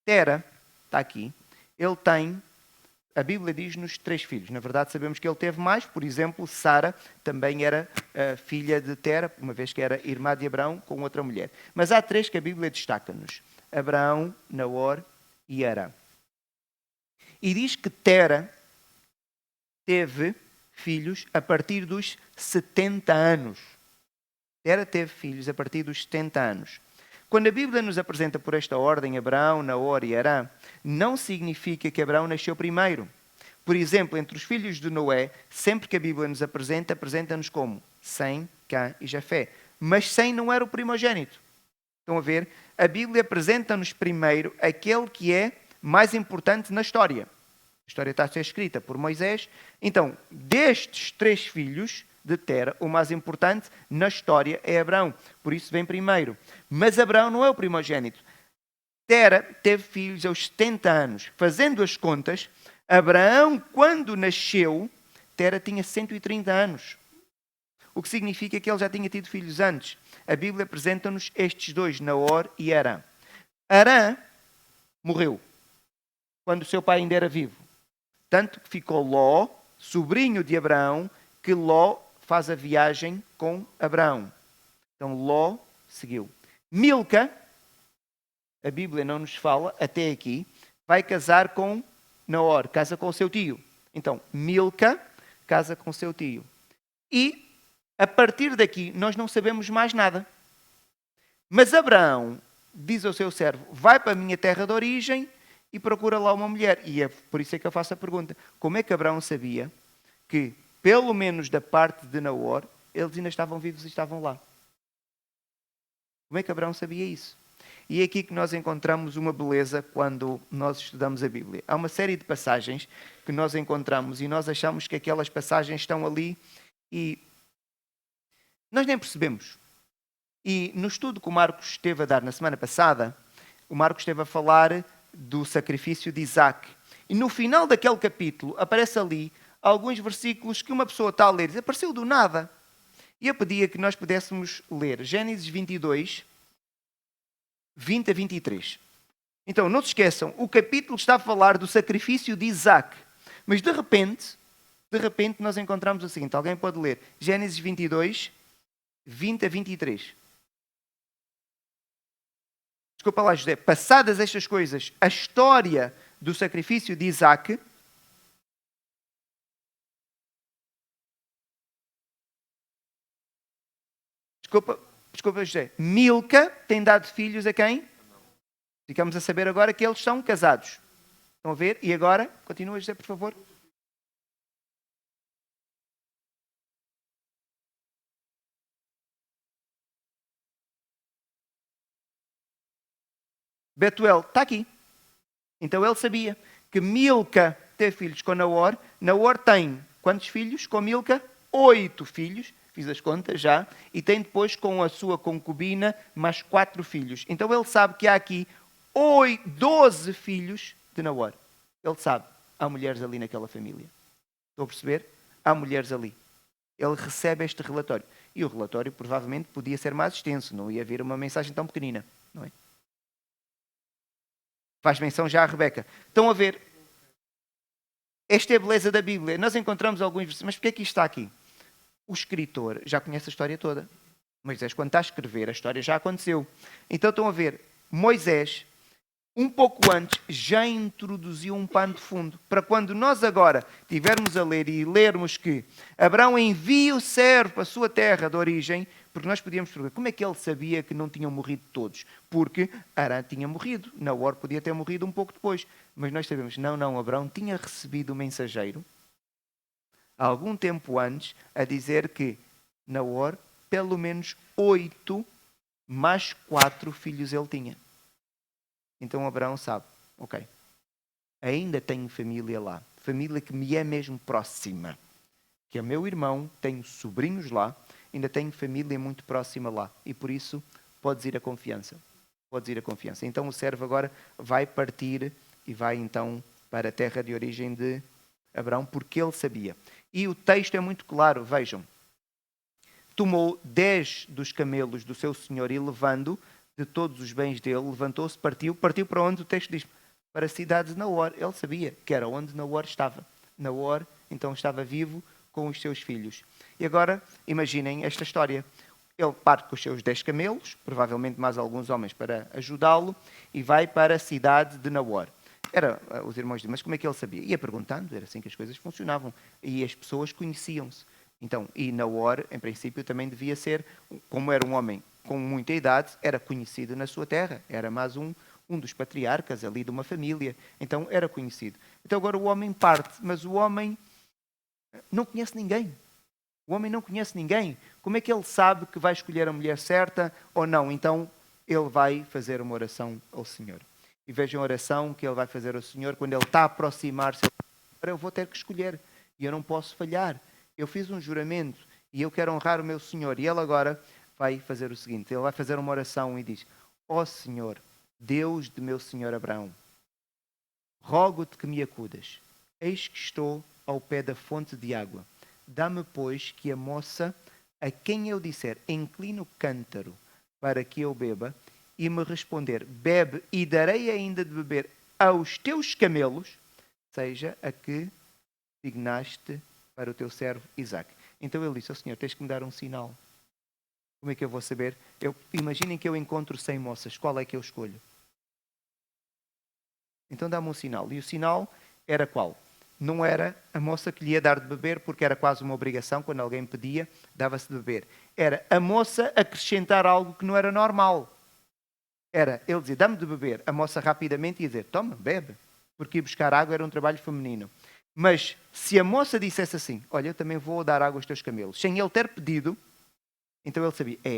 [SPEAKER 2] Tera, está aqui, ele tem, a Bíblia diz-nos 3 filhos. Na verdade sabemos que ele teve mais, por exemplo, Sara também era filha de Tera, uma vez que era irmã de Abraão com outra mulher. Mas há 3 que a Bíblia destaca-nos. Abraão, Naor e Arã. E diz que Tera teve filhos a partir dos 70 anos. Tera teve filhos a partir dos 70 anos. Quando a Bíblia nos apresenta por esta ordem Abraão, Naor e Arã, não significa que Abraão nasceu primeiro. Por exemplo, entre os filhos de Noé, sempre que a Bíblia nos apresenta, apresenta-nos como Sem, Cã e Jafé. Mas Sem não era o primogênito. Estão a ver? A Bíblia apresenta-nos primeiro aquele que é mais importante na história. A história está a ser escrita por Moisés. Então, destes 3 filhos de Tera, o mais importante na história é Abraão. Por isso vem primeiro. Mas Abraão não é o primogênito. Tera teve filhos aos 70 anos. Fazendo as contas, Abraão, quando nasceu, Tera tinha 130 anos. O que significa que ele já tinha tido filhos antes. A Bíblia apresenta-nos estes 2, Naor e Arã. Arã morreu quando o seu pai ainda era vivo. Tanto que ficou Ló, sobrinho de Abraão, que Ló faz a viagem com Abraão. Então Ló seguiu. Milca, a Bíblia não nos fala, até aqui, vai casar com Naor, casa com o seu tio. Então, Milca casa com o seu tio. E, a partir daqui, nós não sabemos mais nada. Mas Abraão diz ao seu servo, vai para a minha terra de origem e procura lá uma mulher. E é por isso é que eu faço a pergunta. Como é que Abraão sabia que, pelo menos da parte de Naor, eles ainda estavam vivos e estavam lá? Como é que Abraão sabia isso? E é aqui que nós encontramos uma beleza quando nós estudamos a Bíblia. Há uma série de passagens que nós encontramos e nós achamos que aquelas passagens estão ali e nós nem percebemos. E no estudo que o Marcos esteve a dar na semana passada, o Marcos esteve a falar do sacrifício de Isaac. E no final daquele capítulo aparece ali alguns versículos que uma pessoa está a ler. Apareceu do nada. E eu pedia que nós pudéssemos ler Gênesis 22, 20 a 23. Então, não se esqueçam, o capítulo está a falar do sacrifício de Isaac. Mas de repente nós encontramos o seguinte. Alguém pode ler Gênesis 22, 20 a 23. Desculpa lá, José. Passadas estas coisas, a história do sacrifício de Isaac... Desculpa, José. Milca tem dado filhos a quem? Ficamos a saber agora que eles são casados. Estão a ver? E agora? Continua, José, por favor. Betuel está aqui. Então ele sabia que Milca teve filhos com Naor. Naor tem quantos filhos com Milca? 8 filhos. Fiz as contas já. E tem depois com a sua concubina mais 4 filhos. Então ele sabe que há aqui 12 filhos de Naor. Ele sabe. Há mulheres ali naquela família. Estão a perceber? Há mulheres ali. Ele recebe este relatório. E o relatório provavelmente podia ser mais extenso. Não ia haver uma mensagem tão pequenina. Não é? Faz menção já a Rebeca. Estão a ver? Esta é a beleza da Bíblia. Nós encontramos alguns versículos. Mas porquê é que isto está aqui? O escritor já conhece a história toda. Moisés, quando está a escrever, a história já aconteceu. Então estão a ver, Moisés, um pouco antes, já introduziu um pano de fundo. Para quando nós agora tivermos a ler e lermos que Abraão envia o servo para a sua terra de origem, porque nós podíamos perguntar, como é que ele sabia que não tinham morrido todos? Porque Arã tinha morrido, Naor podia ter morrido um pouco depois. Mas nós sabemos, não, Abraão tinha recebido o mensageiro, há algum tempo antes, a dizer que Naor, pelo menos 8 mais 4 filhos ele tinha. Então Abraão sabe, ok, ainda tenho família lá, família que me é mesmo próxima, que é meu irmão, tenho sobrinhos lá, ainda tenho família muito próxima lá, e por isso podes ir a confiança. Então o servo agora vai partir e vai então para a terra de origem de Abraão, porque ele sabia. E o texto é muito claro, vejam. Tomou 10 dos camelos do seu senhor e levando de todos os bens dele, levantou-se, partiu para onde o texto diz? Para a cidade de Naor. Ele sabia que era onde Naor estava. Naor, então, estava vivo com os seus filhos. E agora, imaginem esta história. Ele parte com os seus 10 camelos, provavelmente mais alguns homens para ajudá-lo, e vai para a cidade de Naor. Os irmãos dizem, mas como é que ele sabia? Ia perguntando, era assim que as coisas funcionavam. E as pessoas conheciam-se. Então, e Naor, em princípio, também devia ser, como era um homem com muita idade, era conhecido na sua terra. Era mais um dos patriarcas ali de uma família. Então, era conhecido. Então, agora o homem parte, mas o homem não conhece ninguém. O homem não conhece ninguém. Como é que ele sabe que vai escolher a mulher certa ou não? Então, ele vai fazer uma oração ao Senhor. E vejam a oração que ele vai fazer ao Senhor quando ele está a aproximar-se. Eu vou ter que escolher e eu não posso falhar. Eu fiz um juramento e eu quero honrar o meu Senhor. E ele agora vai fazer o seguinte. Ele vai fazer uma oração e diz, ó Senhor, Deus de meu Senhor Abraão, rogo-te que me acudas. Eis que estou ao pé da fonte de água. Dá-me, pois, que a moça a quem eu disser, inclina o cântaro para que eu beba, e me responder, bebe e darei ainda de beber aos teus camelos, seja a que dignaste para o teu servo Isaac. Então ele disse, Senhor, tens que me dar um sinal. Como é que eu vou saber? Imaginem que eu encontro 100 moças, qual é que eu escolho? Então dá-me um sinal. E o sinal era qual? Não era a moça que lhe ia dar de beber, porque era quase uma obrigação, quando alguém pedia, dava-se de beber. Era a moça acrescentar algo que não era normal. Era, ele dizia, dá-me de beber. A moça rapidamente ia dizer, toma, bebe. Porque ir buscar água era um trabalho feminino. Mas se a moça dissesse assim, olha, eu também vou dar água aos teus camelos, sem ele ter pedido, então ele sabia, é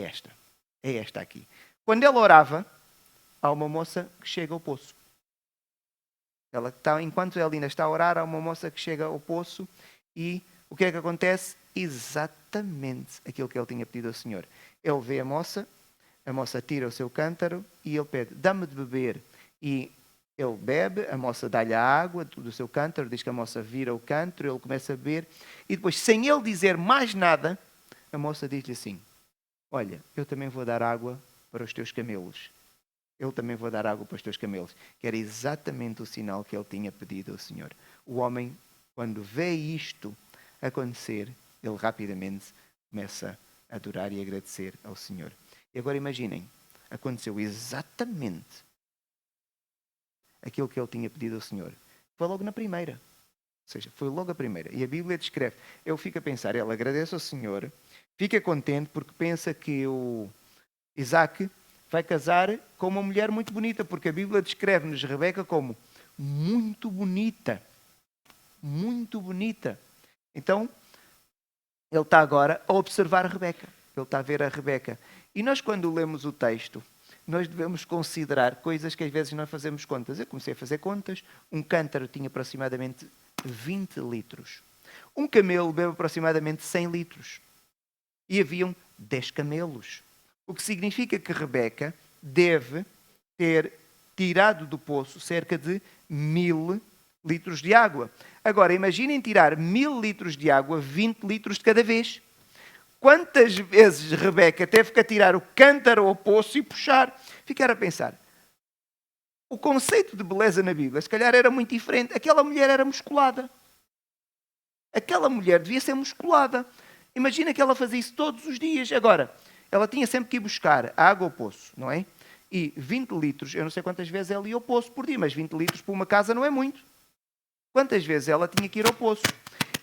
[SPEAKER 2] esta aqui. Quando ele orava, há uma moça que chega ao poço. Enquanto ele ainda está a orar, há uma moça que chega ao poço e o que é que acontece? Exatamente aquilo que ele tinha pedido ao Senhor. Ele vê a moça tira o seu cântaro e ele pede, dá-me de beber. E ele bebe, a moça dá-lhe a água do seu cântaro, diz que a moça vira o cântaro, ele começa a beber e depois, sem ele dizer mais nada, a moça diz-lhe assim, olha, eu também vou dar água para os teus camelos. eu também vou dar água para os teus camelos. Que era exatamente o sinal que ele tinha pedido ao Senhor. O homem, quando vê isto acontecer, ele rapidamente começa a adorar e agradecer ao Senhor. E agora imaginem, aconteceu exatamente aquilo que ele tinha pedido ao Senhor. Foi logo na primeira. Ou seja, foi logo a primeira. E a Bíblia descreve. Eu fico a pensar, ele agradece ao Senhor, fica contente porque pensa que o Isaac vai casar com uma mulher muito bonita, porque a Bíblia descreve-nos Rebeca como muito bonita. Muito bonita. Então, ele está agora a observar a Rebeca. Ele está a ver a Rebeca. E nós, quando lemos o texto, nós devemos considerar coisas que às vezes nós fazemos contas. Eu comecei a fazer contas. Um cântaro tinha aproximadamente 20 litros. Um camelo bebe aproximadamente 100 litros. E haviam 10 camelos. O que significa que Rebeca deve ter tirado do poço cerca de 1000 litros de água. Agora, imaginem tirar 1000 litros de água, 20 litros de cada vez. Quantas vezes Rebeca teve que atirar o cântaro ao poço e puxar? Ficar a pensar. O conceito de beleza na Bíblia, se calhar, era muito diferente. Aquela mulher era musculada. Aquela mulher devia ser musculada. Imagina que ela fazia isso todos os dias. Agora, ela tinha sempre que ir buscar a água ao poço, não é? E 20 litros, eu não sei quantas vezes ela ia ao poço por dia, mas 20 litros para uma casa não é muito. Quantas vezes ela tinha que ir ao poço?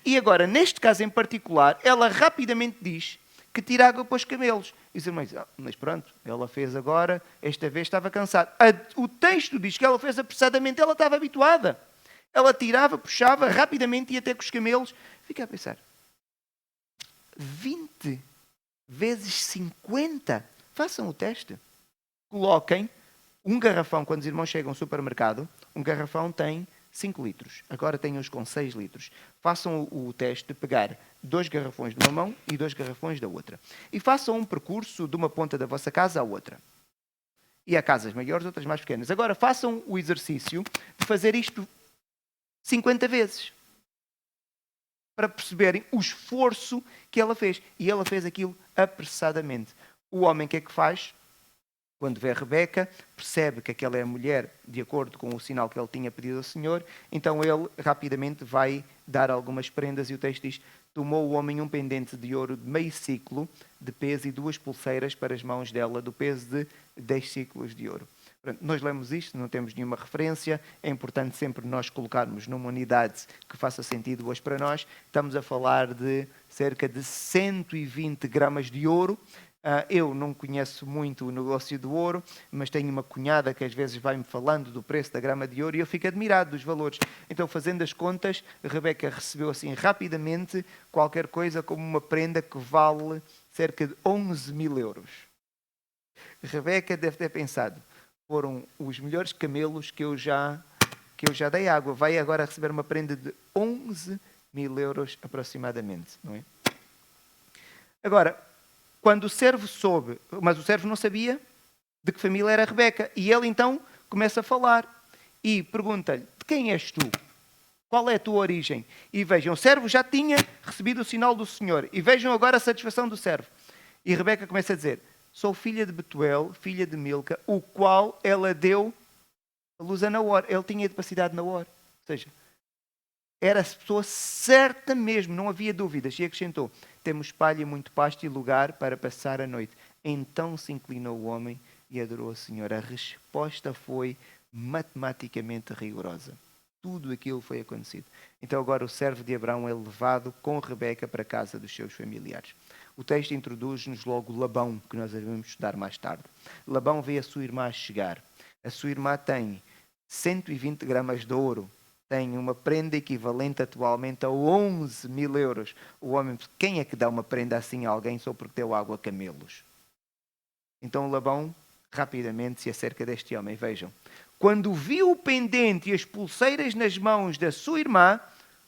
[SPEAKER 2] E agora, neste caso em particular, ela rapidamente diz que tira água para os camelos. E os irmãos dizem, mas pronto, ela fez agora, esta vez estava cansada. O texto diz que ela fez apressadamente, ela estava habituada. Ela tirava, puxava, rapidamente ia até com os camelos. Fica a pensar, 20 vezes 50? Façam o teste. Coloquem um garrafão, quando os irmãos chegam ao supermercado, um garrafão tem 5 litros. Agora tenham-os com 6 litros. Façam o teste de pegar 2 garrafões de uma mão e 2 garrafões da outra. E façam um percurso de uma ponta da vossa casa à outra. E há casas maiores, outras mais pequenas. Agora façam o exercício de fazer isto 50 vezes. Para perceberem o esforço que ela fez. E ela fez aquilo apressadamente. O homem, o que é que faz? Quando vê a Rebeca, percebe que aquela é a mulher de acordo com o sinal que ele tinha pedido ao Senhor, então ele rapidamente vai dar algumas prendas e o texto diz, tomou o homem um pendente de ouro de meio ciclo de peso e 2 pulseiras para as mãos dela do peso de 10 ciclos de ouro. Pronto, nós lemos isto, não temos nenhuma referência, é importante sempre nós colocarmos numa unidade que faça sentido hoje para nós. Estamos a falar de cerca de 120 gramas de ouro. Eu não conheço muito o negócio do ouro, mas tenho uma cunhada que às vezes vai-me falando do preço da grama de ouro e eu fico admirado dos valores. Então, fazendo as contas, Rebeca recebeu assim rapidamente qualquer coisa como uma prenda que vale cerca de 11.000 euros. Rebeca deve ter pensado, foram os melhores camelos que eu já dei água. Vai agora receber uma prenda de 11.000 euros aproximadamente, não é? Agora, quando o servo soube, mas o servo não sabia de que família era a Rebeca, e ele então começa a falar e pergunta-lhe, de quem és tu? Qual é a tua origem? E vejam, o servo já tinha recebido o sinal do Senhor, e vejam agora a satisfação do servo. E Rebeca começa a dizer, sou filha de Betuel, filha de Milca, o qual ela deu a luz a Naor. Ele tinha ido para a cidade de Naor. Ou seja, era a pessoa certa mesmo, não havia dúvidas. E acrescentou, temos palha, muito pasto e lugar para passar a noite. Então se inclinou o homem e adorou o Senhor. A resposta foi matematicamente rigorosa. Tudo aquilo foi acontecido. Então agora o servo de Abraão é levado com Rebeca para a casa dos seus familiares. O texto introduz-nos logo Labão, que nós devemos estudar mais tarde. Labão vê a sua irmã chegar. A sua irmã tem 120 gramas de ouro. Tem uma prenda equivalente atualmente a 11.000 euros. O homem, quem é que dá uma prenda assim a alguém só porque deu água a camelos? Então Labão rapidamente se acerca deste homem. Vejam, quando viu o pendente e as pulseiras nas mãos da sua irmã,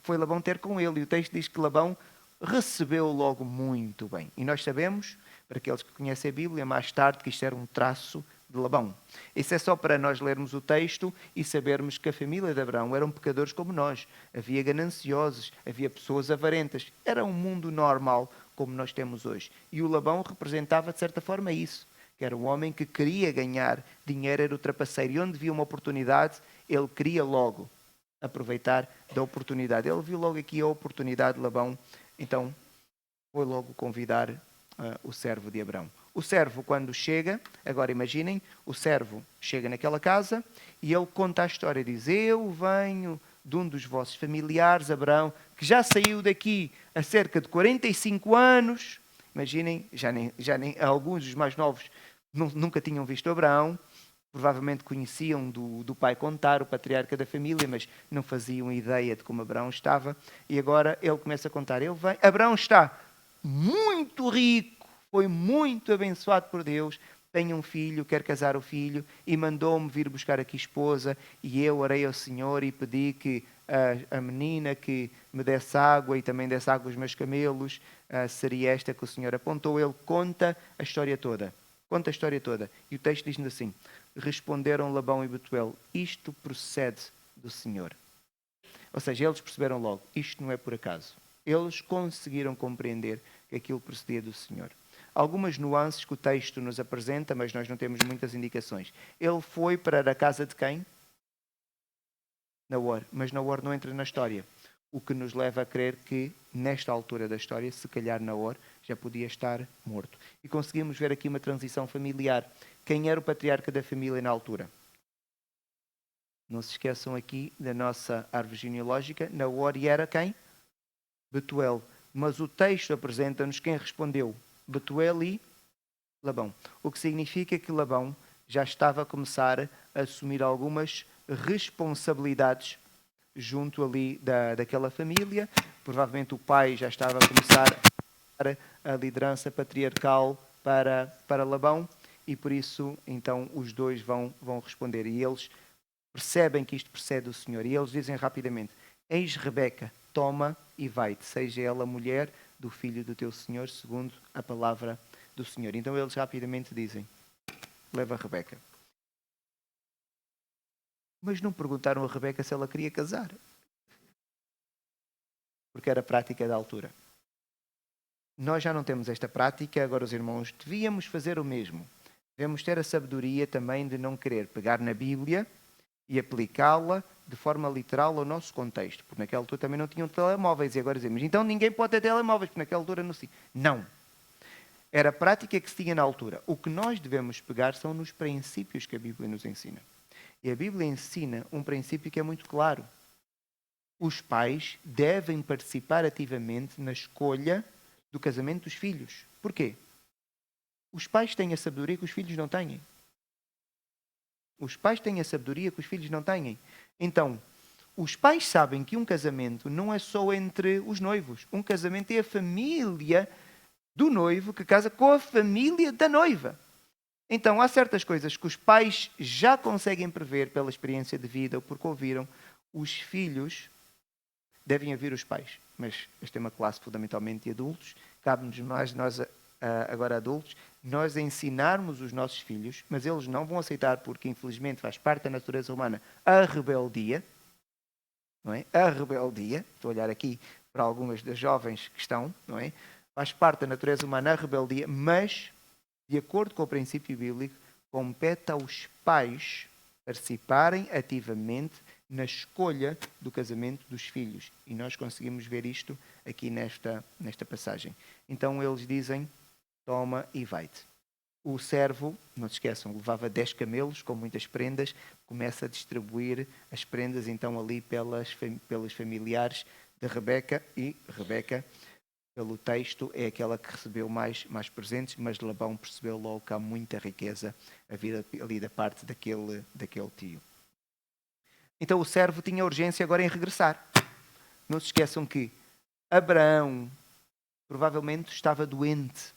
[SPEAKER 2] foi Labão ter com ele. E o texto diz que Labão recebeu logo muito bem. E nós sabemos, para aqueles que conhecem a Bíblia, mais tarde que isto era um traço de Labão. Isso é só para nós lermos o texto e sabermos que a família de Abraão eram pecadores como nós. Havia gananciosos, havia pessoas avarentas. Era um mundo normal como nós temos hoje. E o Labão representava, de certa forma, isso. que era um homem que queria ganhar dinheiro, era o trapaceiro. E onde via uma oportunidade, ele queria logo aproveitar da oportunidade. Ele viu logo aqui a oportunidade de Labão, então foi logo convidar o servo de Abrão. O servo, quando chega, agora imaginem, o servo chega naquela casa e ele conta a história, diz: eu venho de um dos vossos familiares, Abrão, que já saiu daqui há cerca de 45 anos. Imaginem, já nem alguns dos mais novos nunca tinham visto Abraão, provavelmente conheciam do pai contar, o patriarca da família, mas não faziam ideia de como Abraão estava. E agora ele começa a contar: Abraão está muito rico, foi muito abençoado por Deus, tem um filho, quer casar o filho, e mandou-me vir buscar aqui esposa, e eu orei ao Senhor e pedi que a menina que me desse água e também desse água aos meus camelos, seria esta que o Senhor apontou. Ele conta a história toda. Conta a história toda. E o texto diz-nos assim: responderam Labão e Betuel: isto procede do Senhor. Ou seja, eles perceberam logo, isto não é por acaso. Eles conseguiram compreender que aquilo procedia do Senhor. Algumas nuances que o texto nos apresenta, mas nós não temos muitas indicações. Ele foi para a casa de quem? Naor. Mas Naor não entra na história. O que nos leva a crer que, nesta altura da história, se calhar Naor já podia estar morto. E conseguimos ver aqui uma transição familiar. Quem era o patriarca da família na altura? Não se esqueçam aqui da nossa árvore genealógica. Naor era quem? Betuel. Mas o texto apresenta-nos quem respondeu: Betuel e Labão. O que significa que Labão já estava a começar a assumir algumas responsabilidades junto ali daquela família. Provavelmente o pai já estava a começar a dar a liderança patriarcal para Labão, e por isso então os dois vão responder. E eles percebem que isto procede do Senhor. E eles dizem rapidamente: eis Rebeca, toma e vai-te, seja ela mulher do filho do teu Senhor, segundo a palavra do Senhor. Então eles rapidamente dizem: leva a Rebeca. Mas não perguntaram a Rebeca se ela queria casar, porque era prática da altura. Nós já não temos esta prática, agora os irmãos devíamos fazer o mesmo. Devemos ter a sabedoria também de não querer pegar na Bíblia e aplicá-la de forma literal ao nosso contexto, porque naquela altura também não tinham telemóveis, e agora dizemos: então ninguém pode ter telemóveis, porque naquela altura não se... Não. Era a prática que se tinha na altura. O que nós devemos pegar são nos princípios que a Bíblia nos ensina. E a Bíblia ensina um princípio que é muito claro. Os pais devem participar ativamente na escolha do casamento dos filhos. Porquê? Os pais têm a sabedoria que os filhos não têm. Os pais têm a sabedoria que os filhos não têm. Então, os pais sabem que um casamento não é só entre os noivos. Um casamento é a família do noivo que casa com a família da noiva. Então, há certas coisas que os pais já conseguem prever pela experiência de vida ou porque ouviram. Os filhos devem ouvir os pais. Mas esta é uma classe fundamentalmente de adultos. Cabe-nos mais, nós agora adultos, nós ensinarmos os nossos filhos, mas eles não vão aceitar porque, infelizmente, faz parte da natureza humana a rebeldia. Não é? A rebeldia. Estou a olhar aqui para algumas das jovens que estão, não é? Faz parte da natureza humana a rebeldia, mas, de acordo com o princípio bíblico, compete aos pais participarem ativamente na escolha do casamento dos filhos. E nós conseguimos ver isto aqui nesta passagem. Então eles dizem: toma e vai-te. O servo, não se esqueçam, levava 10 camelos com muitas prendas, começa a distribuir as prendas então ali pelas familiares de Rebeca, e Rebeca, pelo texto, é aquela que recebeu mais presentes, mas Labão percebeu logo que há muita riqueza a vir ali da parte daquele tio. Então o servo tinha urgência agora em regressar. Não se esqueçam que Abraão provavelmente estava doente.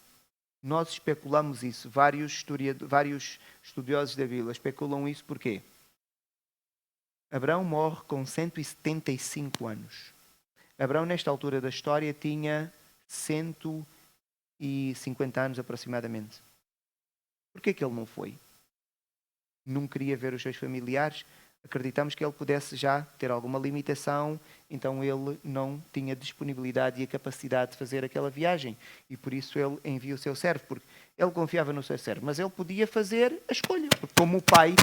[SPEAKER 2] Nós especulamos isso. Vários estudiosos da Bíblia especulam isso. Porquê? Abraão morre com 175 anos. Abraão, nesta altura da história, tinha 150 anos aproximadamente. Porquê que ele não foi? Não queria ver os seus familiares? acreditamos que ele pudesse já ter alguma limitação, então ele não tinha disponibilidade e a capacidade de fazer aquela viagem. E por isso ele envia o seu servo, porque ele confiava no seu servo, mas ele podia fazer a escolha, como o pai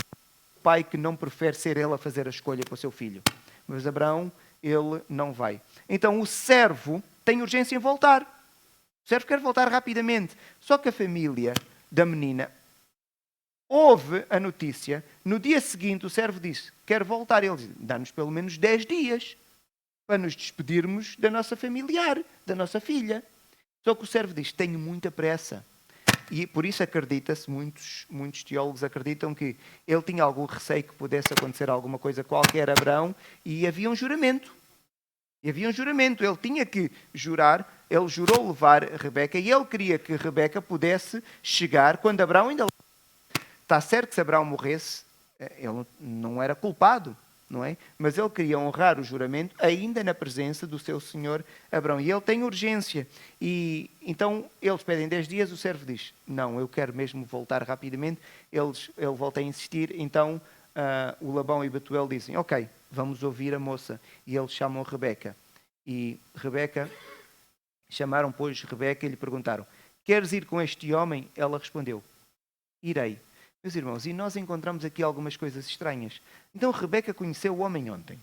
[SPEAKER 2] que não prefere ser ele a fazer a escolha para o seu filho. Mas Abraão, ele não vai. Então o servo tem urgência em voltar. O servo quer voltar rapidamente. Só que a família da menina ouve a notícia. No dia seguinte, o servo disse: quero voltar. Ele diz: dá-nos pelo menos 10 dias para nos despedirmos da nossa familiar, da nossa filha. Só que o servo diz: tenho muita pressa. E por isso acredita-se, muitos teólogos acreditam que ele tinha algum receio que pudesse acontecer alguma coisa qualquer a Abraão, e havia um juramento. Ele tinha que jurar, ele jurou levar Rebeca, e ele queria que Rebeca pudesse chegar quando Abraão ainda... Está certo que se Abraão morresse, ele não era culpado, não é? Mas ele queria honrar o juramento ainda na presença do seu senhor Abraão. E ele tem urgência. E então eles pedem 10 dias, o servo diz: não, eu quero mesmo voltar rapidamente. Ele volta a insistir, então o Labão e Betuel dizem: ok, vamos ouvir a moça. E eles chamam Rebeca. E Rebeca, chamaram pois Rebeca e lhe perguntaram: queres ir com este homem? Ela respondeu: irei. Meus irmãos, e nós encontramos aqui algumas coisas estranhas. Então Rebeca conheceu o homem ontem.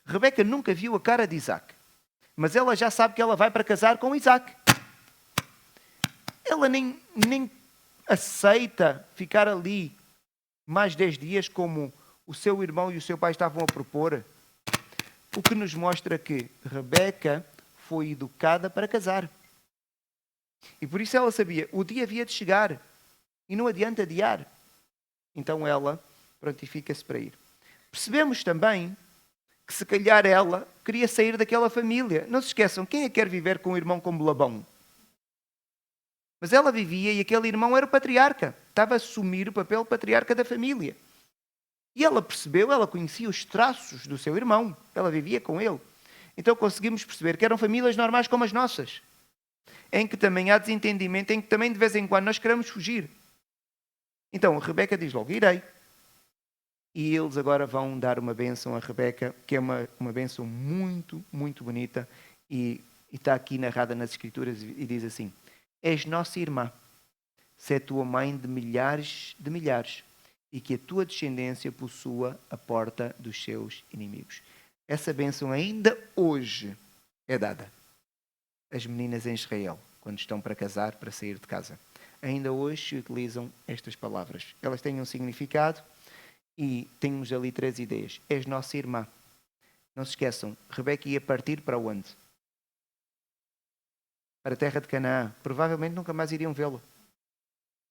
[SPEAKER 2] Rebeca nunca viu a cara de Isaac, mas ela já sabe que ela vai para casar com Isaac. Ela nem aceita ficar ali mais 10 dias como o seu irmão e o seu pai estavam a propor. O que nos mostra que Rebeca foi educada para casar. E por isso ela sabia, o dia havia de chegar. E não adianta adiar. Então ela prontifica-se para ir. Percebemos também que se calhar ela queria sair daquela família. Não se esqueçam, quem é que quer viver com um irmão como Labão? Mas ela vivia e aquele irmão era o patriarca. Estava a assumir o papel patriarca da família. E ela percebeu, ela conhecia os traços do seu irmão. Ela vivia com ele. Então conseguimos perceber que eram famílias normais como as nossas. Em que também há desentendimento, em que também de vez em quando nós queremos fugir. Então, a Rebeca diz logo: irei. E eles agora vão dar uma bênção a Rebeca, que é uma bênção muito, muito bonita. E está aqui narrada nas Escrituras e diz assim: és nossa irmã, se é tua mãe de milhares, e que a tua descendência possua a porta dos seus inimigos. Essa bênção ainda hoje é dada às meninas em Israel, quando estão para casar, para sair de casa. Ainda hoje se utilizam estas palavras. Elas têm um significado e temos ali 3 ideias. És nossa irmã. Não se esqueçam, Rebeca ia partir para onde? Para a terra de Canaã. Provavelmente nunca mais iriam vê-lo.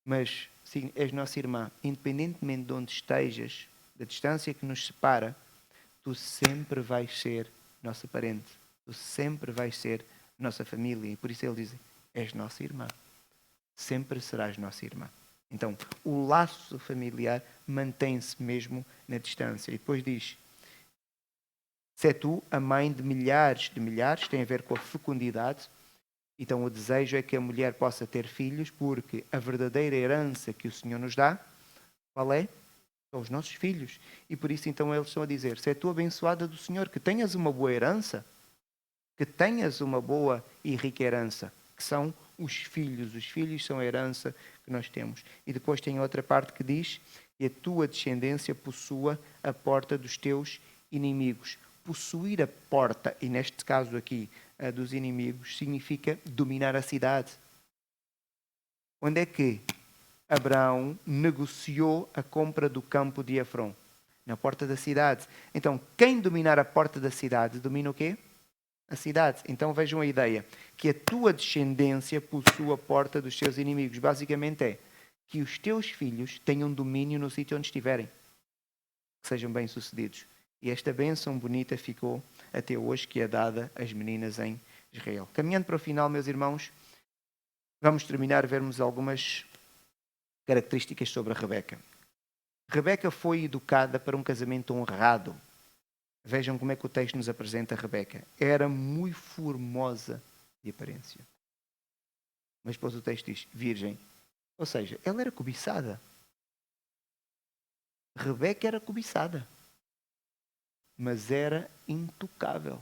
[SPEAKER 2] Mas, sim, és nossa irmã. Independentemente de onde estejas, da distância que nos separa, tu sempre vais ser nossa parente. Tu sempre vais ser nossa família. E por isso ele diz: és nossa irmã. Sempre serás nossa irmã. Então, o laço familiar mantém-se mesmo na distância. E depois diz: se é tu a mãe de milhares, tem a ver com a fecundidade. Então, o desejo é que a mulher possa ter filhos, porque a verdadeira herança que o Senhor nos dá, qual é? São os nossos filhos. E por isso, então, eles estão a dizer: se é tu abençoada do Senhor, que tenhas uma boa herança, que tenhas uma boa e rica herança, que são os filhos. Os filhos são a herança que nós temos. E depois tem outra parte que diz: e a tua descendência possua a porta dos teus inimigos. Possuir a porta, e neste caso aqui, a dos inimigos, significa dominar a cidade. Onde é que Abraão negociou a compra do campo de Efron? Na porta da cidade. Então, quem dominar a porta da cidade, domina o quê? A cidade. Então vejam a ideia, que a tua descendência possua a porta dos seus inimigos. Basicamente é que os teus filhos tenham domínio no sítio onde estiverem. Que sejam bem-sucedidos. E esta bênção bonita ficou até hoje, que é dada às meninas em Israel. Caminhando para o final, meus irmãos, vamos terminar a vermos algumas características sobre a Rebeca. Rebeca foi educada para um casamento honrado. Vejam como é que o texto nos apresenta a Rebeca. Era muito formosa de aparência. Mas depois o texto diz: virgem. Ou seja, ela era cobiçada. Rebeca era cobiçada, mas era intocável,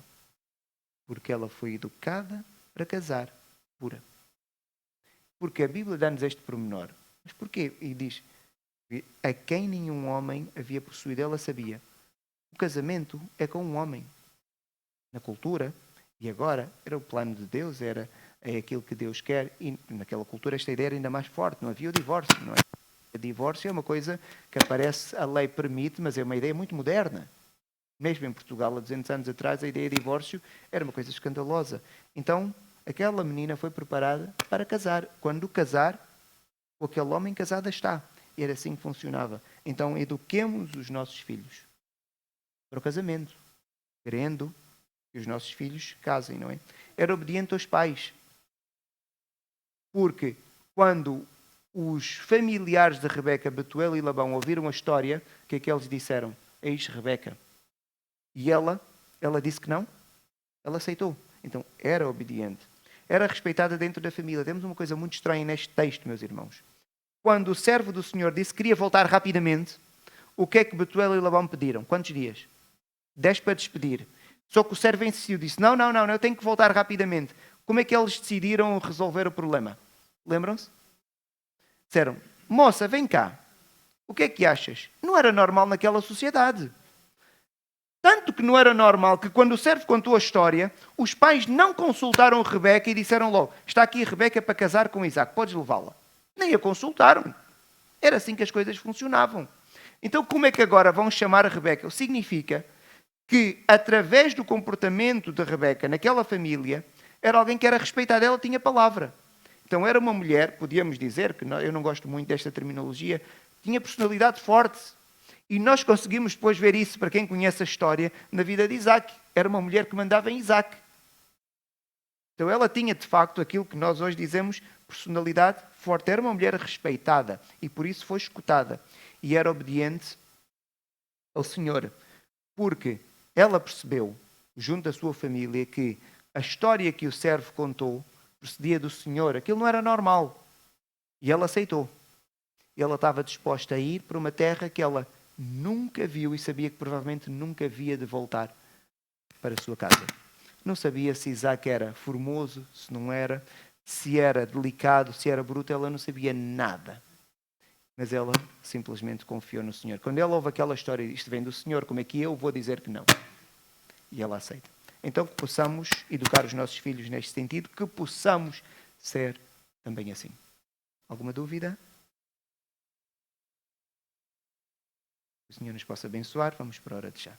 [SPEAKER 2] porque ela foi educada para casar, pura. Porque a Bíblia dá-nos este pormenor. Mas porquê? E diz, a quem nenhum homem havia possuído, ela sabia. O casamento é com um homem. Na cultura, e agora, era o plano de Deus, é aquilo que Deus quer, e naquela cultura esta ideia era ainda mais forte, não havia o divórcio, não é? O divórcio é uma coisa que aparece, a lei permite, mas é uma ideia muito moderna. Mesmo em Portugal, há 200 anos atrás, a ideia de divórcio era uma coisa escandalosa. Então, aquela menina foi preparada para casar. Quando casar, com aquele homem casada está. E era assim que funcionava. Então, eduquemos os nossos filhos para o casamento, querendo que os nossos filhos casem, não é? Era obediente aos pais. Porque quando os familiares de Rebeca, Betuel e Labão, ouviram a história, o que é que eles disseram? Eis Rebeca. E ela disse que não. Ela aceitou. Então, era obediente. Era respeitada dentro da família. Temos uma coisa muito estranha neste texto, meus irmãos. Quando o servo do Senhor disse que queria voltar rapidamente, o que é que Betuel e Labão pediram? Quantos dias? 10 para despedir. Só que o servo insistiu, disse, não, eu tenho que voltar rapidamente. Como é que eles decidiram resolver o problema? Lembram-se? Disseram, moça, vem cá. O que é que achas? Não era normal naquela sociedade. Tanto que não era normal que quando o servo contou a história, os pais não consultaram Rebeca e disseram logo, está aqui a Rebeca para casar com Isaac, podes levá-la. Nem a consultaram. Era assim que as coisas funcionavam. Então como é que agora vão chamar a Rebeca? Significa que através do comportamento de Rebeca naquela família, era alguém que era respeitada, ela tinha palavra. Então era uma mulher, podíamos dizer, que eu não gosto muito desta terminologia, tinha personalidade forte. E nós conseguimos depois ver isso, para quem conhece a história, na vida de Isaac. Era uma mulher que mandava em Isaac. Então ela tinha, de facto, aquilo que nós hoje dizemos, personalidade forte. Era uma mulher respeitada e por isso foi escutada. E era obediente ao Senhor. Porque ela percebeu, junto à sua família, que a história que o servo contou procedia do Senhor. Aquilo não era normal. E ela aceitou. E ela estava disposta a ir para uma terra que ela nunca viu e sabia que provavelmente nunca havia de voltar para a sua casa. Não sabia se Isaac era formoso, se não era, se era delicado, se era bruto, ela não sabia nada. Mas ela simplesmente confiou no Senhor. Quando ela ouve aquela história, isto vem do Senhor, como é que eu vou dizer que não? E ela aceita. Então que possamos educar os nossos filhos neste sentido, que possamos ser também assim. Alguma dúvida? O Senhor nos possa abençoar. Vamos para a hora de chá.